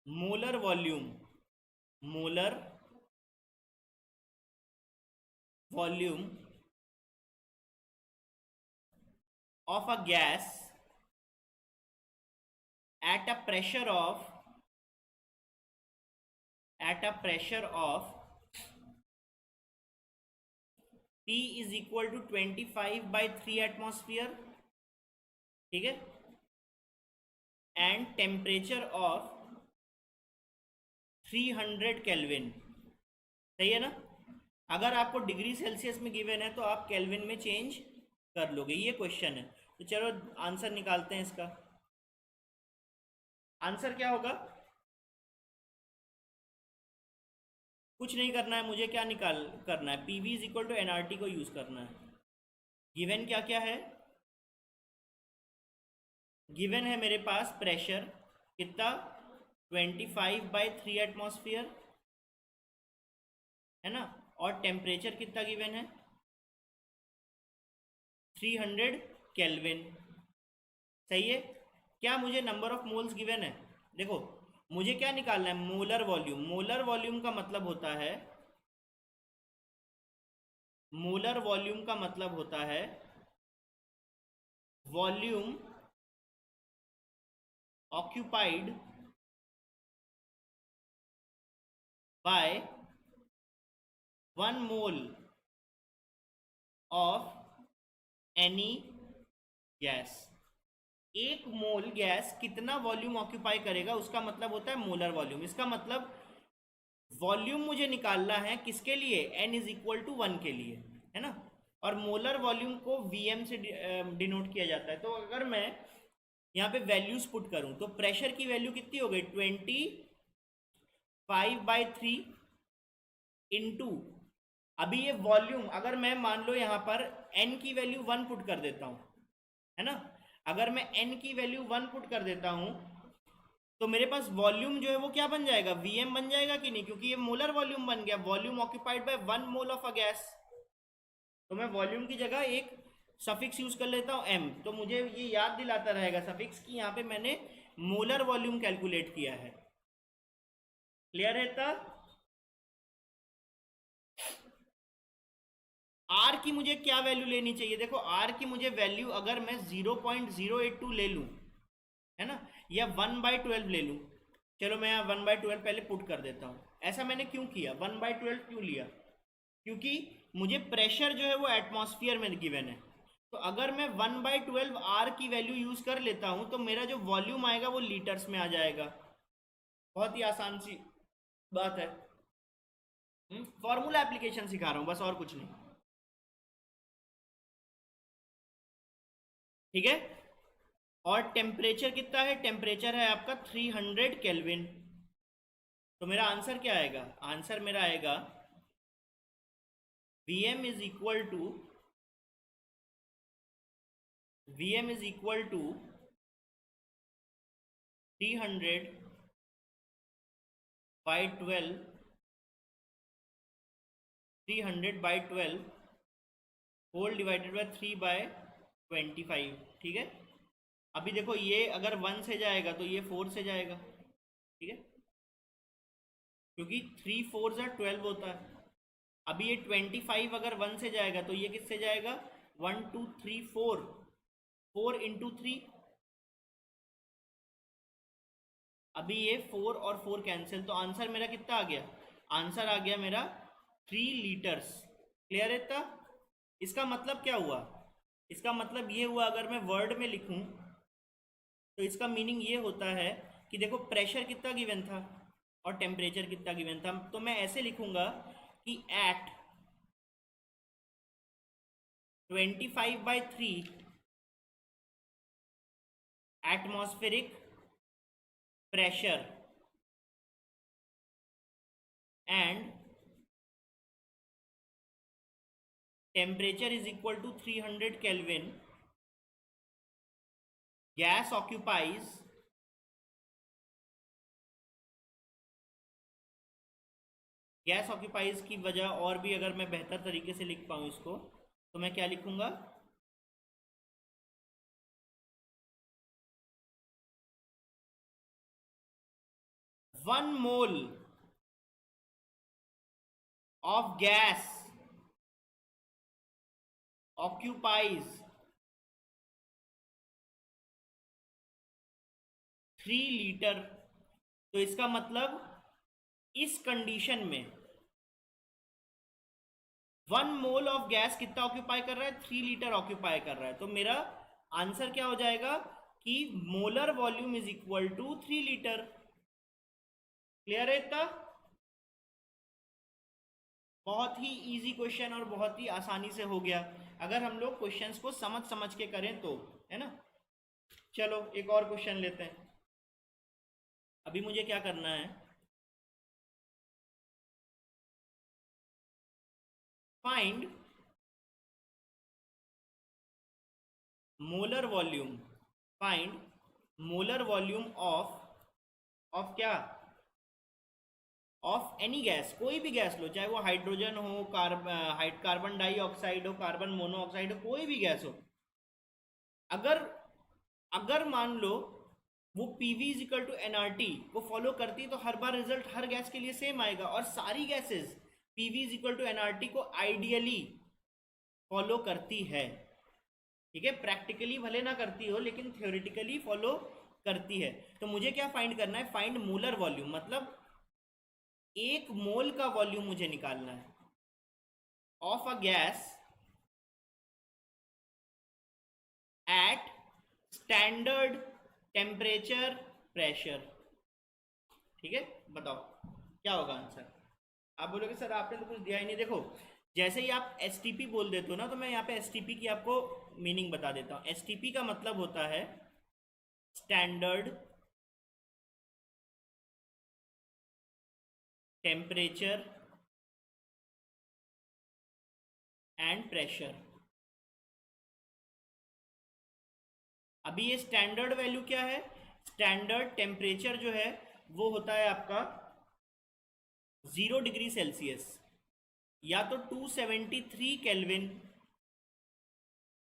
molar volume, molar volume of a gas at a pressure of P is equal to 25/3 atmosphere, ठीक है, एंड टेम्परेचर ऑफ 300 केल्विन, सही है ना। अगर आपको डिग्री सेल्सियस में गिवन है तो आप केल्विन में चेंज कर लोगे, ये क्वेश्चन है। तो चलो आंसर निकालते हैं इसका। आंसर क्या होगा? कुछ नहीं करना है मुझे, क्या निकाल करना है? P V is equal to N R T को यूज़ करना है। गिवन क्या क्या है? गिवन है मेरे पास प्रेशर कितना? 25/3 एटमॉस्फेयर, है ना, और टेम्परेचर कितना गिवन है? 300 केल्विन, सही है। क्या मुझे नंबर ऑफ मोल्स गिवन है? देखो मुझे क्या निकालना है? Molar volume. मोलर वॉल्यूम का मतलब होता है, मोलर वॉल्यूम का मतलब होता है volume occupied bye 1 mole of any gas. एक मोल गैस कितना वॉल्यूम ऑक्यूपाई करेगा उसका मतलब होता है मोलर वॉल्यूम। इसका मतलब वॉल्यूम मुझे निकालना है किसके लिए? n इज इक्वल टू 1 के लिए, है ना। और मोलर वॉल्यूम को Vm से डिनोट किया जाता है। तो अगर मैं यहाँ पे वैल्यूज पुट करूँ तो प्रेशर की वैल्यू कितनी हो गई? 25/3 इंटू, अभी ये वॉल्यूम, अगर मैं मान लो यहाँ पर n की वैल्यू 1 पुट कर देता हूँ, है ना, अगर मैं n की वैल्यू 1 पुट कर देता हूँ तो मेरे पास वॉल्यूम जो है वो क्या बन जाएगा? Vm बन जाएगा कि नहीं, क्योंकि ये मोलर वॉल्यूम बन गया, volume occupied bye 1 mole of a gas. तो मैं वॉल्यूम की जगह एक सफिक्स यूज कर लेता हूँ m, तो मुझे ये याद दिलाता रहेगा सफिक्स कि यहाँ पे मैंने मोलर वॉल्यूम कैलकुलेट किया है। क्लियर है? तब आर की मुझे क्या वैल्यू लेनी चाहिए? देखो आर की मुझे वैल्यू अगर मैं 0.082 ले लूँ, है ना, या 1/12 ले लूँ। चलो मैं यहाँ 1/12 पहले पुट कर देता हूँ। ऐसा मैंने क्यों किया? 1/12 क्यों लिया? क्योंकि मुझे प्रेशर जो है वो एटमॉस्फेयर में गिवन है। तो अगर मैं 1/12 आर की वैल्यू यूज़ कर लेता हूँ तो मेरा जो वॉल्यूम आएगा वो लीटर्स में आ जाएगा। बहुत ही आसान सी बात है। फॉर्मूला एप्लीकेशन सिखा रहा हूँ बस, और कुछ नहीं, ठीक है। और टेम्परेचर कितना है? टेम्परेचर है आपका 300 केल्विन। तो मेरा आंसर क्या आएगा? आंसर मेरा आएगा Vm is equal to Vm is equal to 300 by 12, 300 by 12 whole divided by 3/25, ठीक है। अभी देखो ये अगर 1 से जाएगा तो ये 4 से जाएगा, ठीक है, क्योंकि 3 4 12 होता है। अभी ये 25 अगर 1 से जाएगा तो ये किससे जाएगा, 1 2 3 4, 4 इंटू 3। अभी ये 4 और 4 कैंसिल, तो आंसर मेरा कितना आ गया, आंसर आ गया मेरा 3 लीटर्स। क्लियर है इतना? इसका मतलब क्या हुआ, इसका मतलब ये हुआ, अगर मैं वर्ड में लिखूं तो इसका मीनिंग ये होता है कि देखो प्रेशर कितना गिवन था और टेम्परेचर कितना गिवन था, तो मैं ऐसे लिखूंगा कि at 25/3 atmospheric pressure and temperature is equal to 300 Kelvin, gas occupies की वजह, और भी अगर मैं बेहतर तरीके से लिख पाऊँ इसको तो मैं क्या लिखूंगा, one mole of gas occupies 3 litre. तो इसका मतलब इस कंडीशन में 1 मोल ऑफ गैस कितना ऑक्यूपाई कर रहा है, 3 लीटर ऑक्यूपाई कर रहा है। तो मेरा आंसर क्या हो जाएगा कि molar volume is equal to 3 litre. Clear है इतना? बहुत ही इजी क्वेश्चन और बहुत ही आसानी से हो गया अगर हम लोग क्वेश्चंस को समझ समझ के करें तो, है ना। चलो एक और क्वेश्चन लेते हैं। अभी मुझे क्या करना है, find molar volume, find molar volume of क्या, ऑफ एनी गैस, कोई भी गैस लो, चाहे वो हाइड्रोजन हो, कार्बन डाइऑक्साइड हो, कार्बन मोनोऑक्साइड हो, कोई भी गैस हो। अगर अगर मान लो वो PV is equal to NRT को फॉलो करती तो हर बार रिजल्ट हर गैस के लिए सेम आएगा, और सारी gases PV is equal to NRT को आइडियली फॉलो करती है, ठीक है। प्रैक्टिकली भले ना करती हो लेकिन थ्योरेटिकली फॉलो करती है। तो मुझे क्या फाइंड करना है, फाइंड मोलर वॉल्यूम, मतलब एक मोल का वॉल्यूम मुझे निकालना है of a gas at standard temperature pressure, ठीक है। बताओ क्या होगा आंसर। आप बोलोगे सर आपने तो कुछ दिया ही नहीं। देखो जैसे ही आप STP बोल देते हो ना, तो मैं यहाँ पे STP की आपको मीनिंग बता देता हूँ। STP का मतलब होता है स्टैंडर्ड टेम्परेचर एंड प्रेशर। अभी ये स्टैंडर्ड वैल्यू क्या है, स्टैंडर्ड टेम्परेचर जो है वो होता है आपका 0 डिग्री सेल्सियस या तो 273 केल्विन,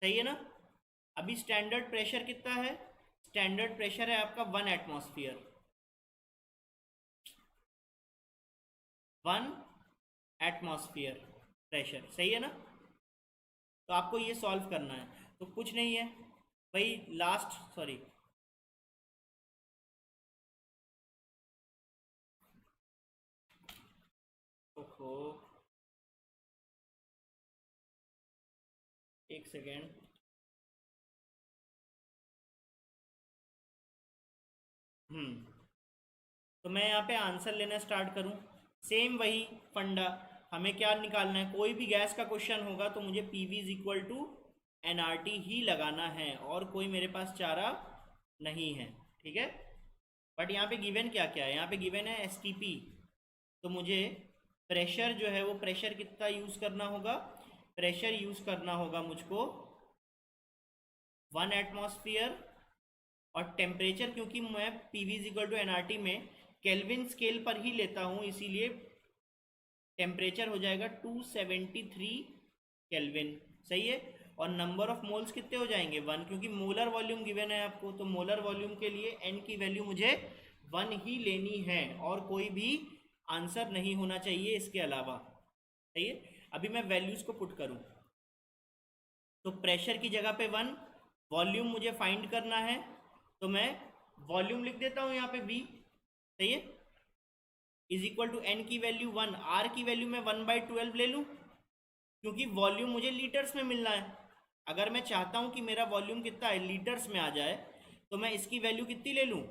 सही है ना। अभी स्टैंडर्ड प्रेशर कितना है, स्टैंडर्ड प्रेशर है आपका 1 एटमॉस्फेयर, 1 एटमॉस्फेयर प्रेशर, सही है ना। तो आपको ये सॉल्व करना है, तो कुछ नहीं है भाई, लास्ट सॉरी ओहो एक सेकेंड, तो मैं यहाँ पे आंसर लेना स्टार्ट करूँ। सेम वही फंडा, हमें क्या निकालना है, कोई भी गैस का क्वेश्चन होगा तो मुझे PV is equal to NRT ही लगाना है, और कोई मेरे पास चारा नहीं है, ठीक है। बट यहाँ पे गिवन क्या क्या है, यहाँ पे गिवन है STP, तो मुझे प्रेशर जो है वो प्रेशर कितना यूज़ करना होगा, प्रेशर यूज़ करना होगा मुझको 1 एटमॉस्फेयर, और टेम्परेचर क्योंकि मैं PV is equal to NRT में केल्विन स्केल पर ही लेता हूँ, इसीलिए टेम्परेचर हो जाएगा 273 केल्विन। सही है। और नंबर ऑफ मोल्स कितने हो जाएंगे 1, क्योंकि मोलर वॉल्यूम गिवन है आपको, तो मोलर वॉल्यूम के लिए n की वैल्यू मुझे 1 ही लेनी है और कोई भी आंसर नहीं होना चाहिए इसके अलावा। सही है। अभी मैं वैल्यूज को पुट करूं तो प्रेशर की जगह पे 1, वॉल्यूम मुझे फाइंड करना है तो मैं वॉल्यूम लिख देता हूं यहाँ पे v। सही है। इज इक्वल टू n की वैल्यू 1, r की वैल्यू मैं 1/12 ले लूं, क्योंकि वॉल्यूम मुझे लीटर्स में मिलना है। अगर मैं चाहता हूं कि मेरा वॉल्यूम कितना है लीटर्स में आ जाए, तो मैं इसकी वैल्यू कितनी ले लूं,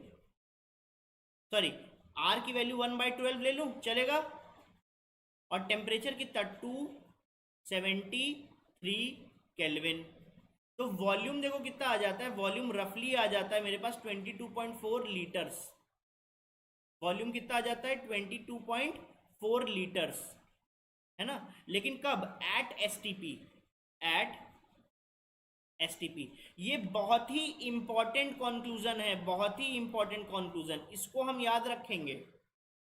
सॉरी आर की वैल्यू 1/12 ले लूं, चलेगा। और टेम्परेचर कितना 273 केल्विन। तो वॉल्यूम देखो कितना आ जाता है, वॉल्यूम रफली आ जाता है मेरे पास 22.4 लीटर्स। वॉल्यूम कितना आ जाता है 22.4 लीटर्स, है ना। लेकिन कब, एट एसटीपी, एट एसटीपी। ये बहुत ही इंपॉर्टेंट कंक्लूजन है, बहुत ही इंपॉर्टेंट कंक्लूजन, इसको हम याद रखेंगे।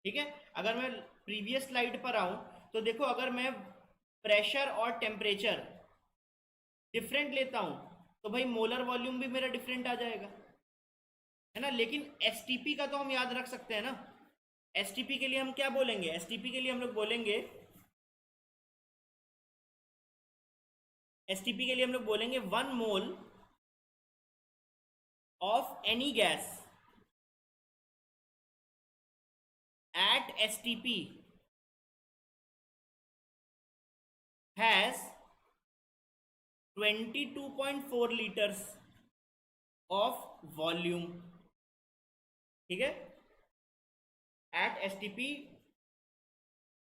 ठीक है। अगर मैं प्रीवियस स्लाइड पर आऊं तो देखो, अगर मैं प्रेशर और टेम्परेचर डिफरेंट लेता हूं तो भाई मोलर वॉल्यूम भी मेरा डिफरेंट आ जाएगा, है ना। लेकिन एसटीपी का तो हम याद रख सकते हैं ना। एसटीपी के लिए हम क्या बोलेंगे, एसटीपी के लिए हम लोग बोलेंगे, एसटीपी के लिए हम लोग बोलेंगे 1 mole of any gas at STP has 22.4 liters of volume। ठीक है। at STP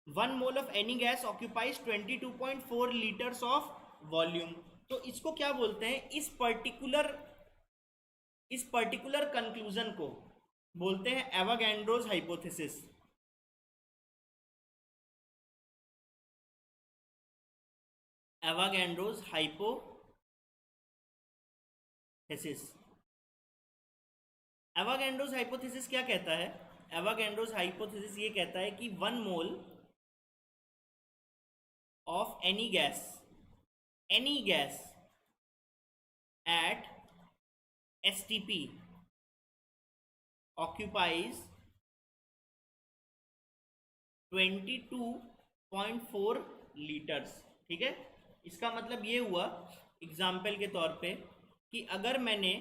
1 mole of any gas occupies 22.4 liters of volume। तो इसको क्या बोलते हैं, इस पर्टिकुलर कंक्लूजन को बोलते हैं एवागैंड्रोस हाइपोथेसिस। एवागैंड्रोस हाइपोथेसिस। एवागैंड्रोस हाइपोथेसिस क्या कहता है, एवागैंड्रोस हाइपोथेसिस ये कहता है कि 1 mole of any gas at STP occupies 22.4 litres. ठीक है। इसका मतलब ये हुआ एग्जाम्पल के तौर पे कि अगर मैंने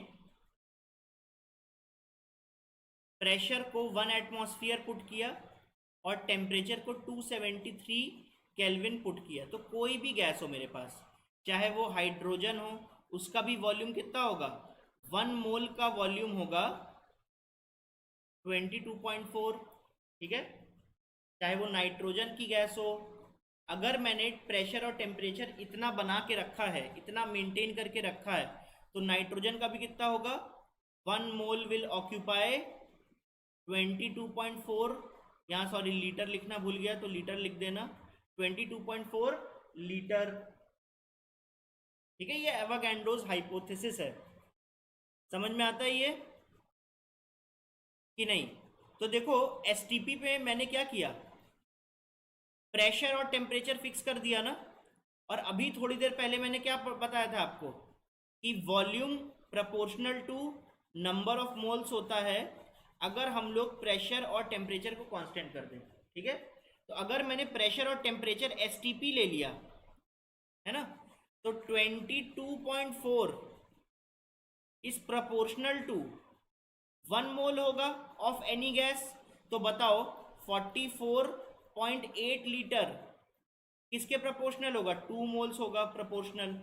प्रेशर को 1 एटमॉस्फेयर पुट किया और टेम्परेचर को 273 केल्विन पुट किया, तो कोई भी गैस हो मेरे पास, चाहे वो हाइड्रोजन हो, उसका भी वॉल्यूम कितना होगा, 1 मोल का वॉल्यूम होगा 22.4। ठीक है। चाहे वो नाइट्रोजन की गैस हो, अगर मैंने प्रेशर और टेम्परेचर इतना बना के रखा है, इतना मेंटेन करके रखा है, तो नाइट्रोजन का भी कितना होगा, 1 मोल विल ऑक्यूपाई 22.4, यहाँ सॉरी लीटर लिखना भूल गया तो लीटर लिख देना, 22.4 लीटर। ठीक है। ये एवागैंड्रोस हाइपोथेसिस है। समझ में आता है ये कि नहीं। तो देखो एसटीपी पे मैंने क्या किया, प्रेशर और टेम्परेचर फिक्स कर दिया ना। और अभी थोड़ी देर पहले मैंने क्या बताया था आपको कि volume proportional to number of moles होता है अगर हम लोग प्रेशर और टेम्परेचर को कांस्टेंट कर दें। ठीक है। तो अगर मैंने प्रेशर और टेम्परेचर एसटीपी ले लिया, है ना, तो 22.4 इज प्रोपोर्शनल टू 1 मोल होगा ऑफ एनी गैस। तो बताओ 44.8 लीटर किसके प्रोपोर्शनल होगा, 2 मोल्स होगा प्रोपोर्शनल,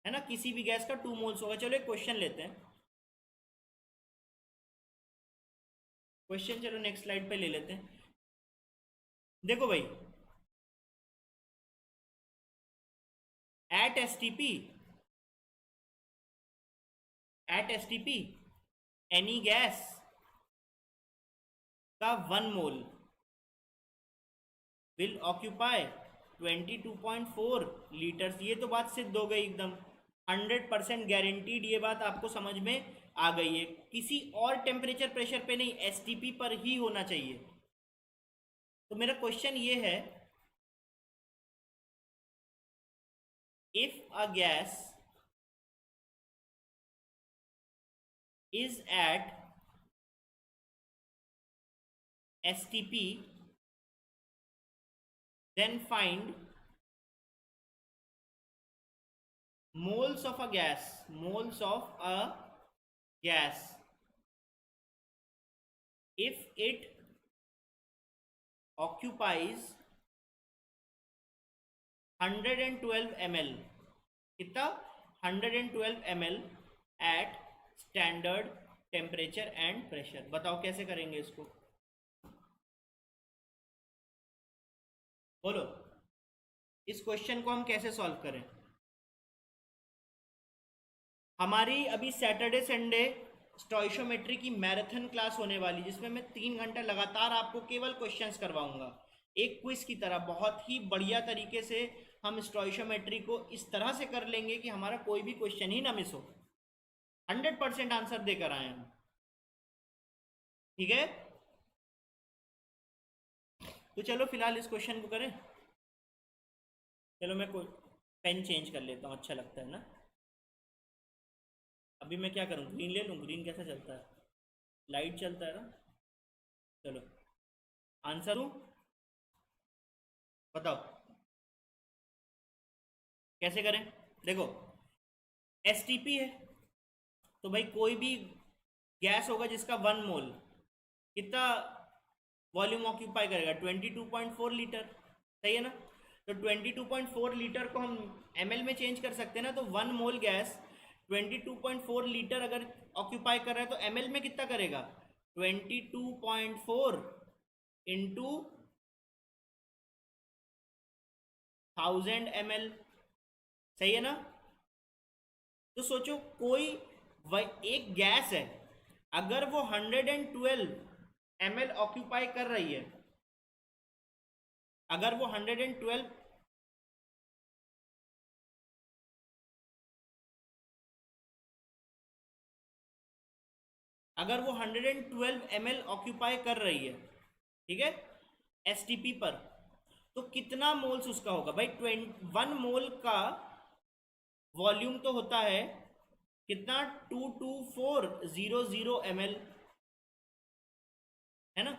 है ना। किसी भी गैस का 2 मोल्स होगा। चलो एक क्वेश्चन लेते हैं, क्वेश्चन चलो नेक्स्ट स्लाइड पे ले लेते हैं। देखो भाई, एट एसटीपी एनी गैस का 1 मोल विल ऑक्यूपाई 22.4 लीटर्स। ये तो बात सिद्ध हो गई एकदम। 100% गारंटीड, ये बात आपको समझ में आ गई है। किसी और टेम्परेचर प्रेशर पे नहीं, एसटीपी पर ही होना चाहिए। तो मेरा क्वेश्चन ये है, if a gas is at STP then find moles of a gas if it occupies 112 ml, कितना 112 ml at standard temperature and pressure। बताओ कैसे करेंगे इसको, बोलो इस क्वेश्चन को हम कैसे सॉल्व करें। हमारी अभी सैटरडे संडे स्टोइशोमेट्री की मैराथन क्लास होने वाली, जिसमें मैं 3 घंटा लगातार आपको केवल क्वेश्चंस करवाऊंगा, एक क्विज की तरह। बहुत ही बढ़िया तरीके से हम स्टोइशोमेट्री को इस तरह से कर लेंगे कि हमारा कोई भी क्वेश्चन ही ना मिस हो, 100% आंसर देकर आए हम, ठीक है। तो चलो फिलहाल इस क्वेश्चन को करें। चलो मैं कोई पेन चेंज कर लेता हूँ, अच्छा लगता है ना। अभी मैं क्या करूँ, ग्रीन ले लूँ? ग्रीन कैसा चलता है, लाइट चलता है ना। चलो आंसर हूँ, बताओ कैसे करें। देखो एसटीपी है, तो भाई कोई भी गैस होगा जिसका 1 मोल कितना वॉल्यूम ऑक्यूपाई करेगा, 22.4 लीटर, सही है ना। तो 22.4 लीटर को हम ml में चेंज कर सकते हैं ना। तो 1 मोल गैस 22.4 लीटर अगर ऑक्यूपाई कर रहा है तो ml में कितना करेगा, 22.4 इंटू 1000 ml, सही है ना। तो सोचो कोई एक गैस है, अगर वो 112 ml ऑक्यूपाई कर रही है, अगर वो 112 ml ऑक्यूपाई कर रही है, ठीक है, एसटीपी पर, तो कितना मोल्स उसका होगा भाई। 1 मोल का वॉल्यूम तो होता है कितना, 22400 ml, है ना।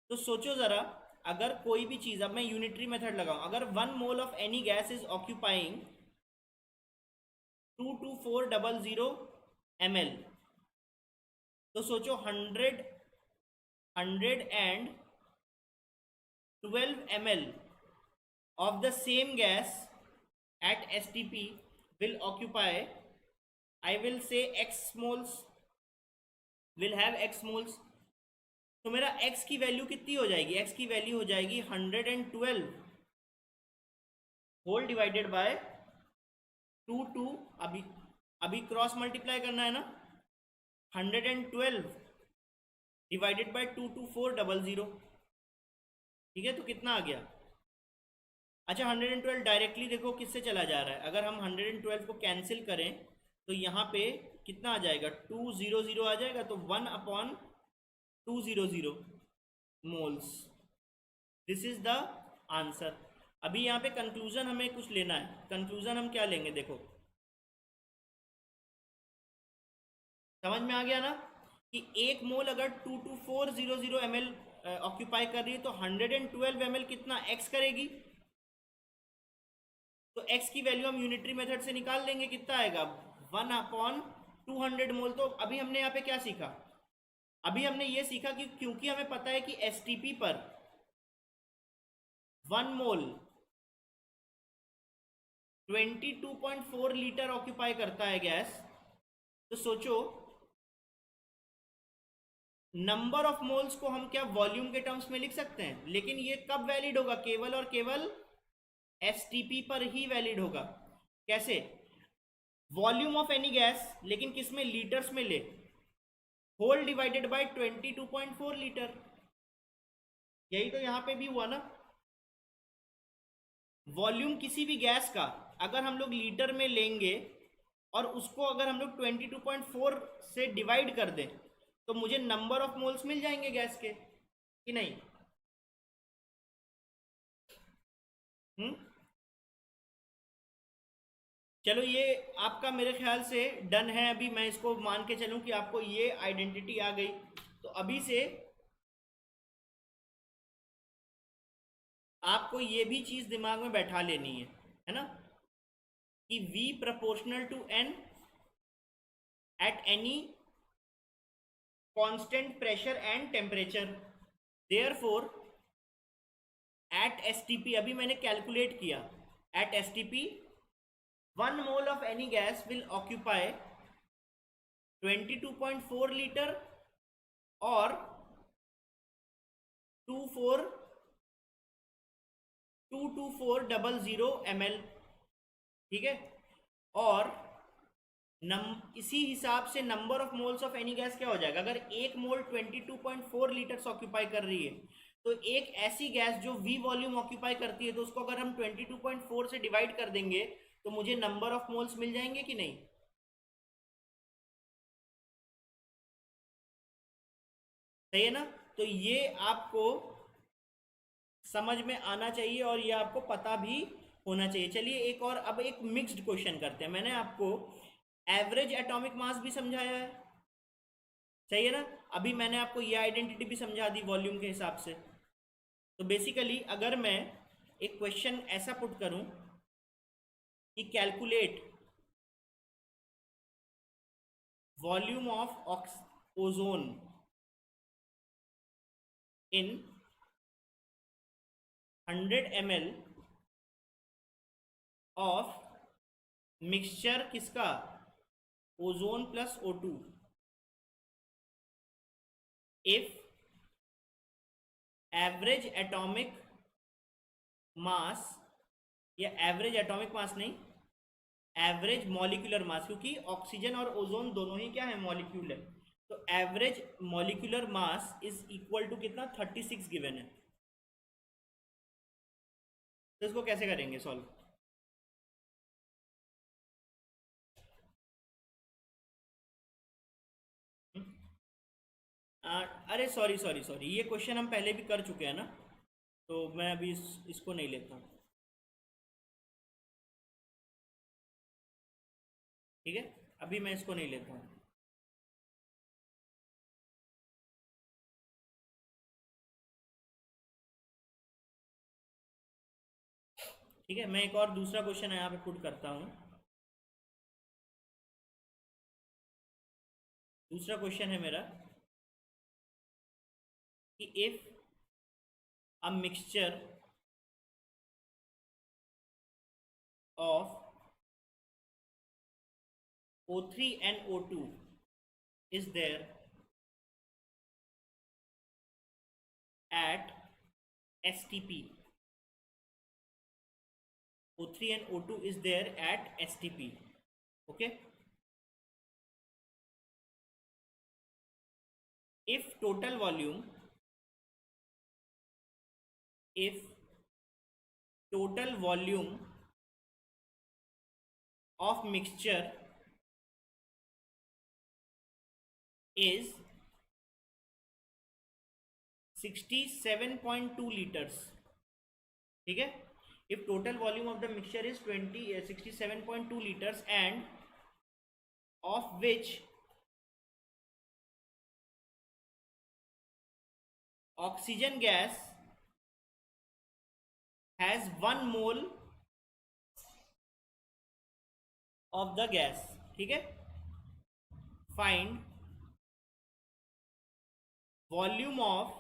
तो सोचो जरा, अगर कोई भी चीज, अब मैं यूनिटरी मेथड लगाऊं, अगर 1 mole of any gas is occupying 22400 ml, तो सोचो 112 ml of the same gas at STP will occupy, I will say x moles, will have x moles। तो मेरा x की वैल्यू कितनी हो जाएगी, x की वैल्यू हो जाएगी 112 होल डिवाइडेड बाय 2, अभी क्रॉस मल्टीप्लाई करना है ना, 112 डिवाइडेड बाय 22400, ठीक है। तो कितना आ गया, अच्छा 112 डायरेक्टली देखो किससे चला जा रहा है, अगर हम 112 को कैंसिल करें तो यहाँ पे कितना आ जाएगा, 200 आ जाएगा, तो 1/200 moles, this is the answer. अभी यहाँ पे कंक्लूजन हमें कुछ लेना है, कंक्लूजन हम क्या लेंगे, देखो समझ में आ गया ना, कि एक मोल अगर 22400 ml ऑक्यूपाई कर रही है तो 112 ml कितना x करेगी, तो x की वैल्यू हम यूनिटरी मेथड से निकाल लेंगे, कितना आएगा 1/200 मोल। तो अभी हमने यहाँ पे क्या सीखा, अभी हमने ये सीखा कि क्योंकि हमें पता है कि एसटीपी पर 1 मोल 22.4 लीटर ऑक्यूपाई करता है गैस, तो सोचो नंबर ऑफ मोल्स को हम क्या वॉल्यूम के टर्म्स में लिख सकते हैं, लेकिन ये कब वैलिड होगा, केवल और केवल एसटीपी पर ही वैलिड होगा। कैसे, वॉल्यूम ऑफ एनी गैस, लेकिन किस में, लीटर्स में ले, होल डिवाइडेड बाय 22.4 लीटर, यही तो यहां पे भी हुआ ना। वॉल्यूम किसी भी गैस का अगर हम लोग लीटर में लेंगे और उसको अगर हम लोग 22.4 से डिवाइड कर दें तो मुझे नंबर ऑफ मोल्स मिल जाएंगे गैस के, कि नहीं? चलो ये आपका मेरे ख्याल से डन है। अभी मैं इसको मान के चलूं कि आपको ये आइडेंटिटी आ गई, तो अभी से आपको ये भी चीज दिमाग में बैठा लेनी है ना, कि V proportional to N at any constant pressure and temperature, therefore at STP, अभी मैंने कैलकुलेट किया, at STP 1 mole of any gas will occupy 22.4 liter or 22400 ml, ठीक है? और इसी हिसाब से number of moles of any gas क्या हो जाएगा, अगर एक मोल 22.4 लीटर्स ऑक्यूपाई कर रही है तो एक ऐसी गैस जो V वॉल्यूम ऑक्यूपाई करती है, तो उसको अगर हम 22.4 से डिवाइड कर देंगे तो मुझे नंबर ऑफ मोल्स मिल जाएंगे कि नहीं? सही है ना? तो ये आपको समझ में आना चाहिए और ये आपको पता भी होना चाहिए। चलिए एक और, अब एक मिक्स्ड क्वेश्चन करते हैं। मैंने आपको एवरेज एटॉमिक मास भी समझाया है, सही है ना? अभी मैंने आपको ये आइडेंटिटी भी समझा दी वॉल्यूम के हिसाब से। तो बेसिकली अगर मैं एक क्वेश्चन ऐसा पुट करूं कि calculate volume of ozone in 100 ml of mixture किसका, ozone plus O2, if average atomic mass, या एवरेज एटॉमिक मास नहीं, एवरेज मॉलिक्यूलर मास, क्योंकि ऑक्सीजन और ओजोन दोनों ही क्या है, मॉलिक्यूल है। तो average molecular mass is equal to कितना, 36 गिवन है। तो इसको कैसे करेंगे सॉल्व? अरे सॉरी सॉरी सॉरी, ये क्वेश्चन हम पहले भी कर चुके हैं ना, तो मैं अभी इसको नहीं लेता हूँ, ठीक है? अभी मैं इसको नहीं लेता हूँ। ठीक है, मैं एक और दूसरा क्वेश्चन यहाँ पे पुट करता हूँ। दूसरा क्वेश्चन है मेरा कि if a mixture of O3 and O2 is there at STP, O3 and O2 is there at STP, okay? If total volume, if total volume of mixture is 67.2 liters, ठीक है? If total volume of the mixture is 67.2 liters and of which oxygen gas has 1 mole of the gas, ठीक है? Find वॉल्यूम ऑफ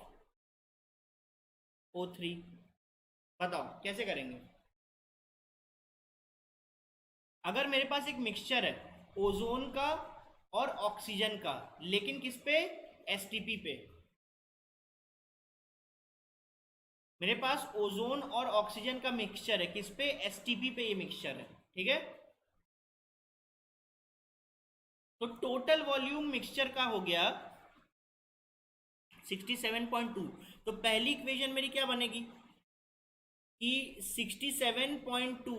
O3, बताओ कैसे करेंगे? अगर मेरे पास एक मिक्सचर है ओजोन का और ऑक्सीजन का, लेकिन किस पे, एसटीपी पे, मेरे पास ओजोन और ऑक्सीजन का मिक्सचर है, किस पे, एसटीपी पे ये मिक्सचर है, ठीक है? तो टोटल वॉल्यूम मिक्सचर का हो गया 67.2। तो पहली इक्वेशन मेरी क्या बनेगी कि 67.2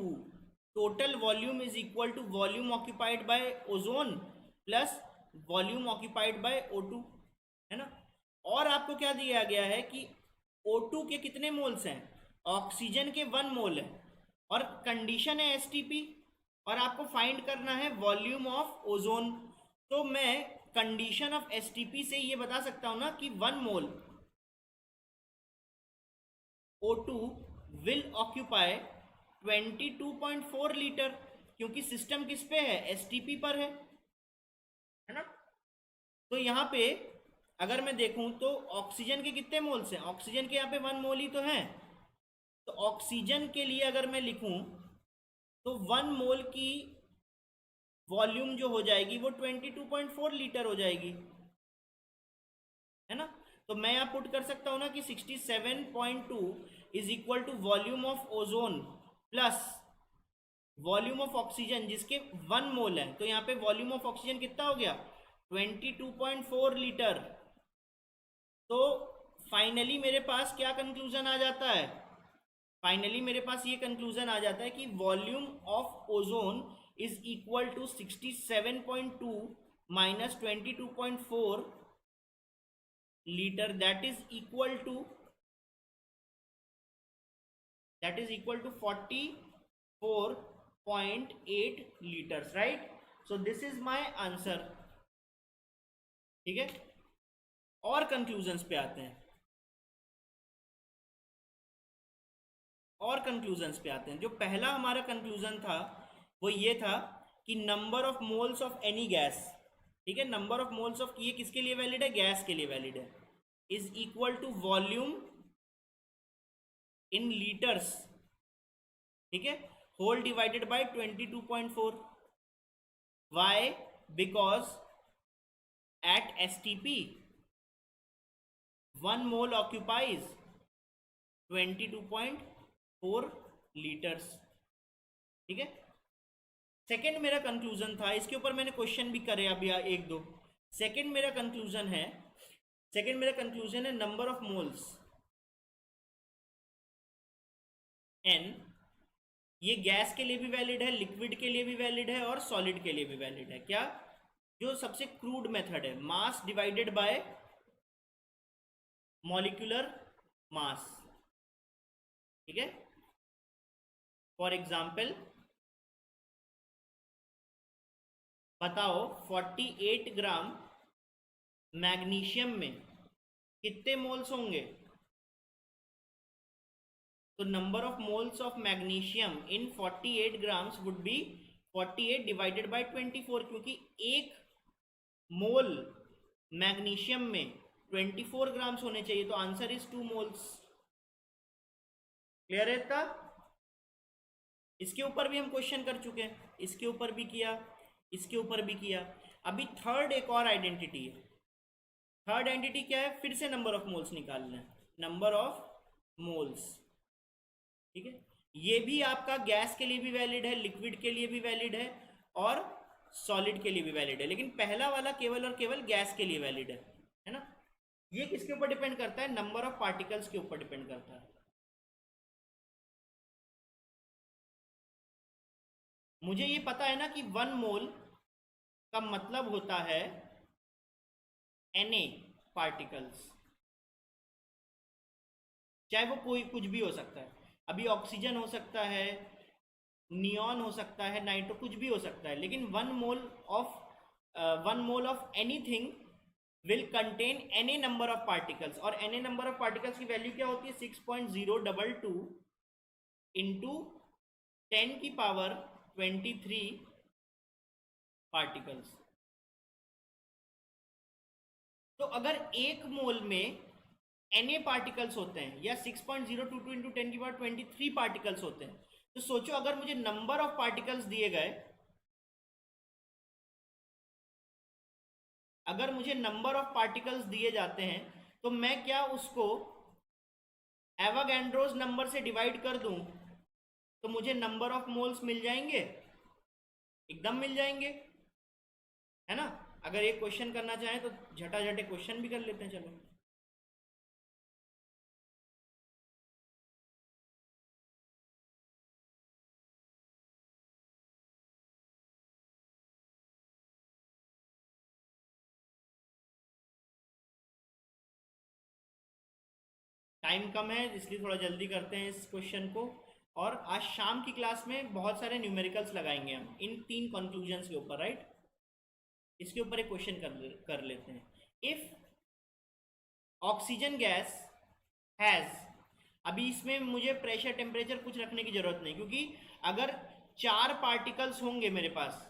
total volume is equal to volume occupied by ozone plus volume occupied by O2, है ना। और आपको क्या दिया गया है कि O2 के कितने मोल्स हैं, ऑक्सीजन के 1 मोल है, और कंडीशन है STP, और आपको फाइंड करना है वॉल्यूम ऑफ ओजोन। तो मैं कंडीशन ऑफ STP से ये बता सकता हूं ना कि 1 मोल O2 will occupy 22.4 लीटर, क्योंकि सिस्टम किस पे है, STP पर है ना। तो यहाँ पे अगर मैं देखूं तो ऑक्सीजन के कितने मोल्स हैं, ऑक्सीजन के यहाँ पे 1 मोल ही तो है। तो ऑक्सीजन के लिए अगर मैं लिखूं तो 1 मोल की वॉल्यूम जो हो जाएगी वो 22.4 लीटर हो जाएगी, है ना। तो मैं यहाँ पुट कर सकता हूँ ना कि 67.2 is equal to volume of ozone plus volume of oxygen जिसके 1 मोल है। तो यहाँ पे वॉल्यूम ऑफ ऑक्सीजन कितना हो गया, 22.4 लीटर। तो फाइनली मेरे पास क्या कंक्लूजन आ जाता है, फाइनली मेरे पास ये कंक्लूजन आ जाता है कि volume of ozone is equal to 67.2 minus 22.4 litre, that is equal to 44.8 litres, right. So this is my answer, ठीक है। और कंक्लूजन्स पे आते हैं, और कंक्लूजन्स पे आते हैं। जो पहला हमारा कंक्लूजन था वो ये था कि number of moles of any gas, ठीक है, नंबर ऑफ मोल्स ऑफ, ये किसके लिए वैलिड है, गैस के लिए वैलिड है, is equal to volume in litres, ठीक है, whole divided by 22.4। Why, because at STP 1 mole occupies 22.4 litres, ठीक है। सेकेंड मेरा कंक्लूजन था, इसके ऊपर मैंने क्वेश्चन भी करे अभी एक दो। सेकेंड मेरा कंक्लूजन है नंबर ऑफ मोल्स n, ये गैस के लिए भी वैलिड है, लिक्विड के लिए भी वैलिड है, और सॉलिड के लिए भी वैलिड है। क्या, जो सबसे क्रूड मेथड है, mass divided by molecular mass, ठीक है। फॉर एग्जाम्पल बताओ 48 ग्राम मैग्नीशियम में कितने मोल्स होंगे। तो number of moles of magnesium in 48 grams would be 48 divided by 24, क्योंकि एक मोल मैग्नीशियम में 24 ग्राम्स होने चाहिए, तो आंसर इज 2 मोल्स। क्लियर है इतना। इसके ऊपर भी हम क्वेश्चन कर चुके हैं, इसके ऊपर भी किया, इसके ऊपर भी किया। अभी थर्ड एक और आइडेंटिटी है। थर्ड आइडेंटिटी क्या है, फिर से नंबर ऑफ मोल्स निकालना है, नंबर ऑफ मोल्स, ठीक है। ये भी आपका गैस के लिए भी वैलिड है, लिक्विड के लिए भी वैलिड है, और सॉलिड के लिए भी वैलिड है, लेकिन पहला वाला केवल और केवल गैस के लिए वैलिड है ना। ये किसके ऊपर डिपेंड करता है, नंबर ऑफ पार्टिकल्स के ऊपर डिपेंड करता है। मुझे ये पता है ना कि 1 मोल का मतलब होता है Na पार्टिकल्स, चाहे वो कोई कुछ भी हो सकता है। अभी ऑक्सीजन हो सकता है, नियॉन हो सकता है, नाइट्रो, कुछ भी हो सकता है, लेकिन 1 mole of anything will contain any number of particles, और एनी नंबर ऑफ पार्टिकल्स की वैल्यू क्या होती है, 6.022 इंटू 10 की पावर 23 पार्टिकल्स। तो अगर एक मोल में Na पार्टिकल्स होते हैं या 6.022 इंटू 10 की पावर 23 पार्टिकल्स होते हैं, तो सोचो अगर मुझे नंबर ऑफ पार्टिकल्स दिए गए, अगर मुझे नंबर ऑफ पार्टिकल्स दिए जाते हैं, तो मैं क्या उसको एवोगैड्रोस नंबर से डिवाइड कर दूं तो मुझे नंबर ऑफ मोल्स मिल जाएंगे, एकदम मिल जाएंगे, है ना। अगर एक क्वेश्चन करना चाहें तो झटाझट क्वेश्चन भी कर लेते हैं, चलो। टाइम कम है इसलिए थोड़ा जल्दी करते हैं इस क्वेश्चन को। और आज शाम की क्लास में बहुत सारे न्यूमेरिकल्स लगाएंगे हम इन 3 कंक्लूजन्स के ऊपर, राइट। इसके ऊपर एक क्वेश्चन कर लेते हैं। इफ ऑक्सीजन गैस हैज़, अभी इसमें मुझे प्रेशर टेम्परेचर कुछ रखने की जरूरत नहीं, क्योंकि अगर 4 पार्टिकल्स होंगे मेरे पास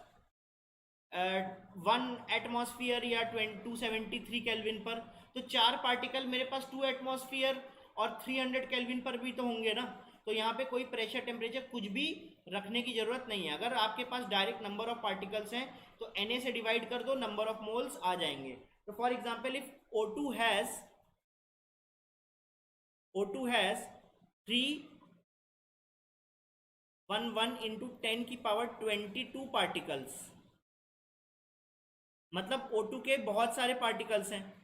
1 एटमॉस्फेयर या 273 केल्विन पर, तो 4 पार्टिकल मेरे पास 2 एटमॉस्फेयर और 300 केल्विन पर भी तो होंगे ना। तो यहाँ पे कोई प्रेशर टेम्परेचर कुछ भी रखने की जरूरत नहीं है। अगर आपके पास डायरेक्ट नंबर ऑफ पार्टिकल्स हैं तो Na से डिवाइड कर दो, नंबर ऑफ मोल्स आ जाएंगे। तो for example if O2 has 311 into 10 की पावर 22 पार्टिकल्स, मतलब O2 के बहुत सारे पार्टिकल्स हैं।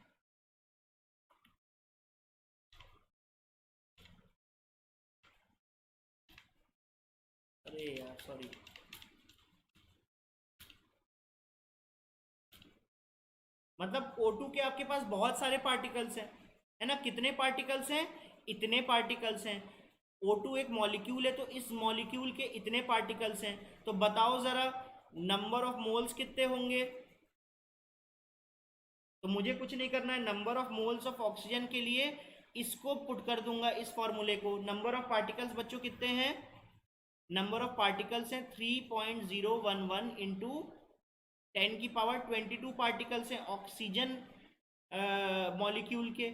अरे यार सॉरी, मतलब O2 के आपके पास बहुत सारे पार्टिकल्स हैं, है ना। कितने पार्टिकल्स हैं? इतने पार्टिकल्स हैं। O2 एक मॉलिक्यूल है तो इस मॉलिक्यूल के इतने पार्टिकल्स हैं। तो बताओ जरा नंबर ऑफ मोल्स कितने होंगे। तो मुझे कुछ नहीं करना है, number of moles of oxygen के लिए इसको पुट कर दूंगा, इस फॉर्मूले को। नंबर ऑफ पार्टिकल्स बच्चों कितने हैं? नंबर ऑफ पार्टिकल्स हैं 3.011 इंटू 10 की पावर 22 पार्टिकल्स हैं ऑक्सीजन मॉलिक्यूल के।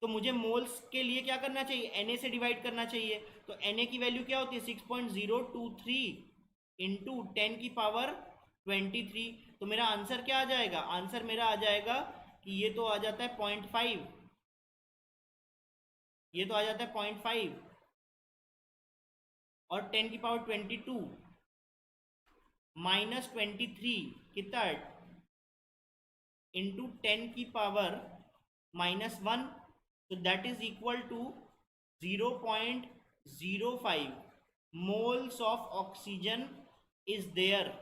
तो मुझे मोल्स के लिए क्या करना चाहिए? Na से डिवाइड करना चाहिए। तो Na की वैल्यू क्या होती है? 6.023 इंटू 10 की पावर 23। तो मेरा आंसर क्या आ जाएगा? आंसर मेरा आ जाएगा कि ये तो आ जाता है 0.5, ये तो आ जाता है 0.5 और 10 की पावर 22 माइनस 23 कितना है? इंटू 10 की पावर -1, तो that is equal to 0.05 moles of oxygen is there.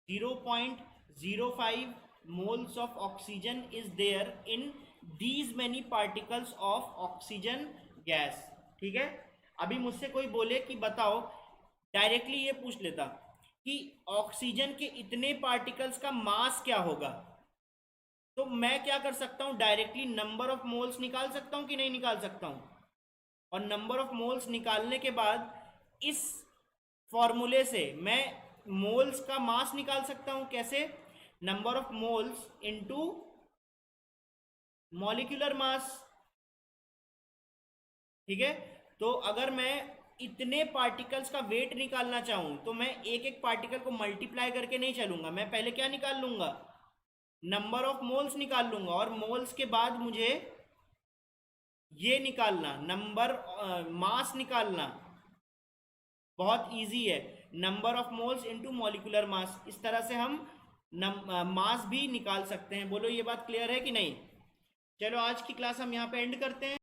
0.05 moles of oxygen is there in these many particles of oxygen gas। ठीक है। अभी मुझसे कोई बोले कि बताओ, डायरेक्टली ये पूछ लेता कि ऑक्सीजन के इतने पार्टिकल्स का मास क्या होगा, तो मैं क्या कर सकता हूं? डायरेक्टली नंबर ऑफ मोल्स निकाल सकता हूं कि नहीं निकाल सकता हूं? और नंबर ऑफ मोल्स निकालने के बाद इस फॉर्मूले से मैं मोल्स का मास निकाल सकता हूं। कैसे? Number of moles into molecular mass. ठीक है। तो अगर मैं इतने पार्टिकल्स का वेट निकालना चाहूं तो मैं एक एक पार्टिकल को मल्टीप्लाई करके नहीं चलूंगा, मैं पहले क्या निकाल लूंगा? नंबर ऑफ मोल्स निकाल लूंगा। और मोल्स के बाद मुझे ये निकालना, नंबर मास निकालना बहुत इजी है। Number of moles into molecular mass, इस तरह से हम मास भी निकाल सकते हैं। बोलो ये बात क्लियर है कि नहीं? चलो आज की क्लास हम यहाँ पे एंड करते हैं।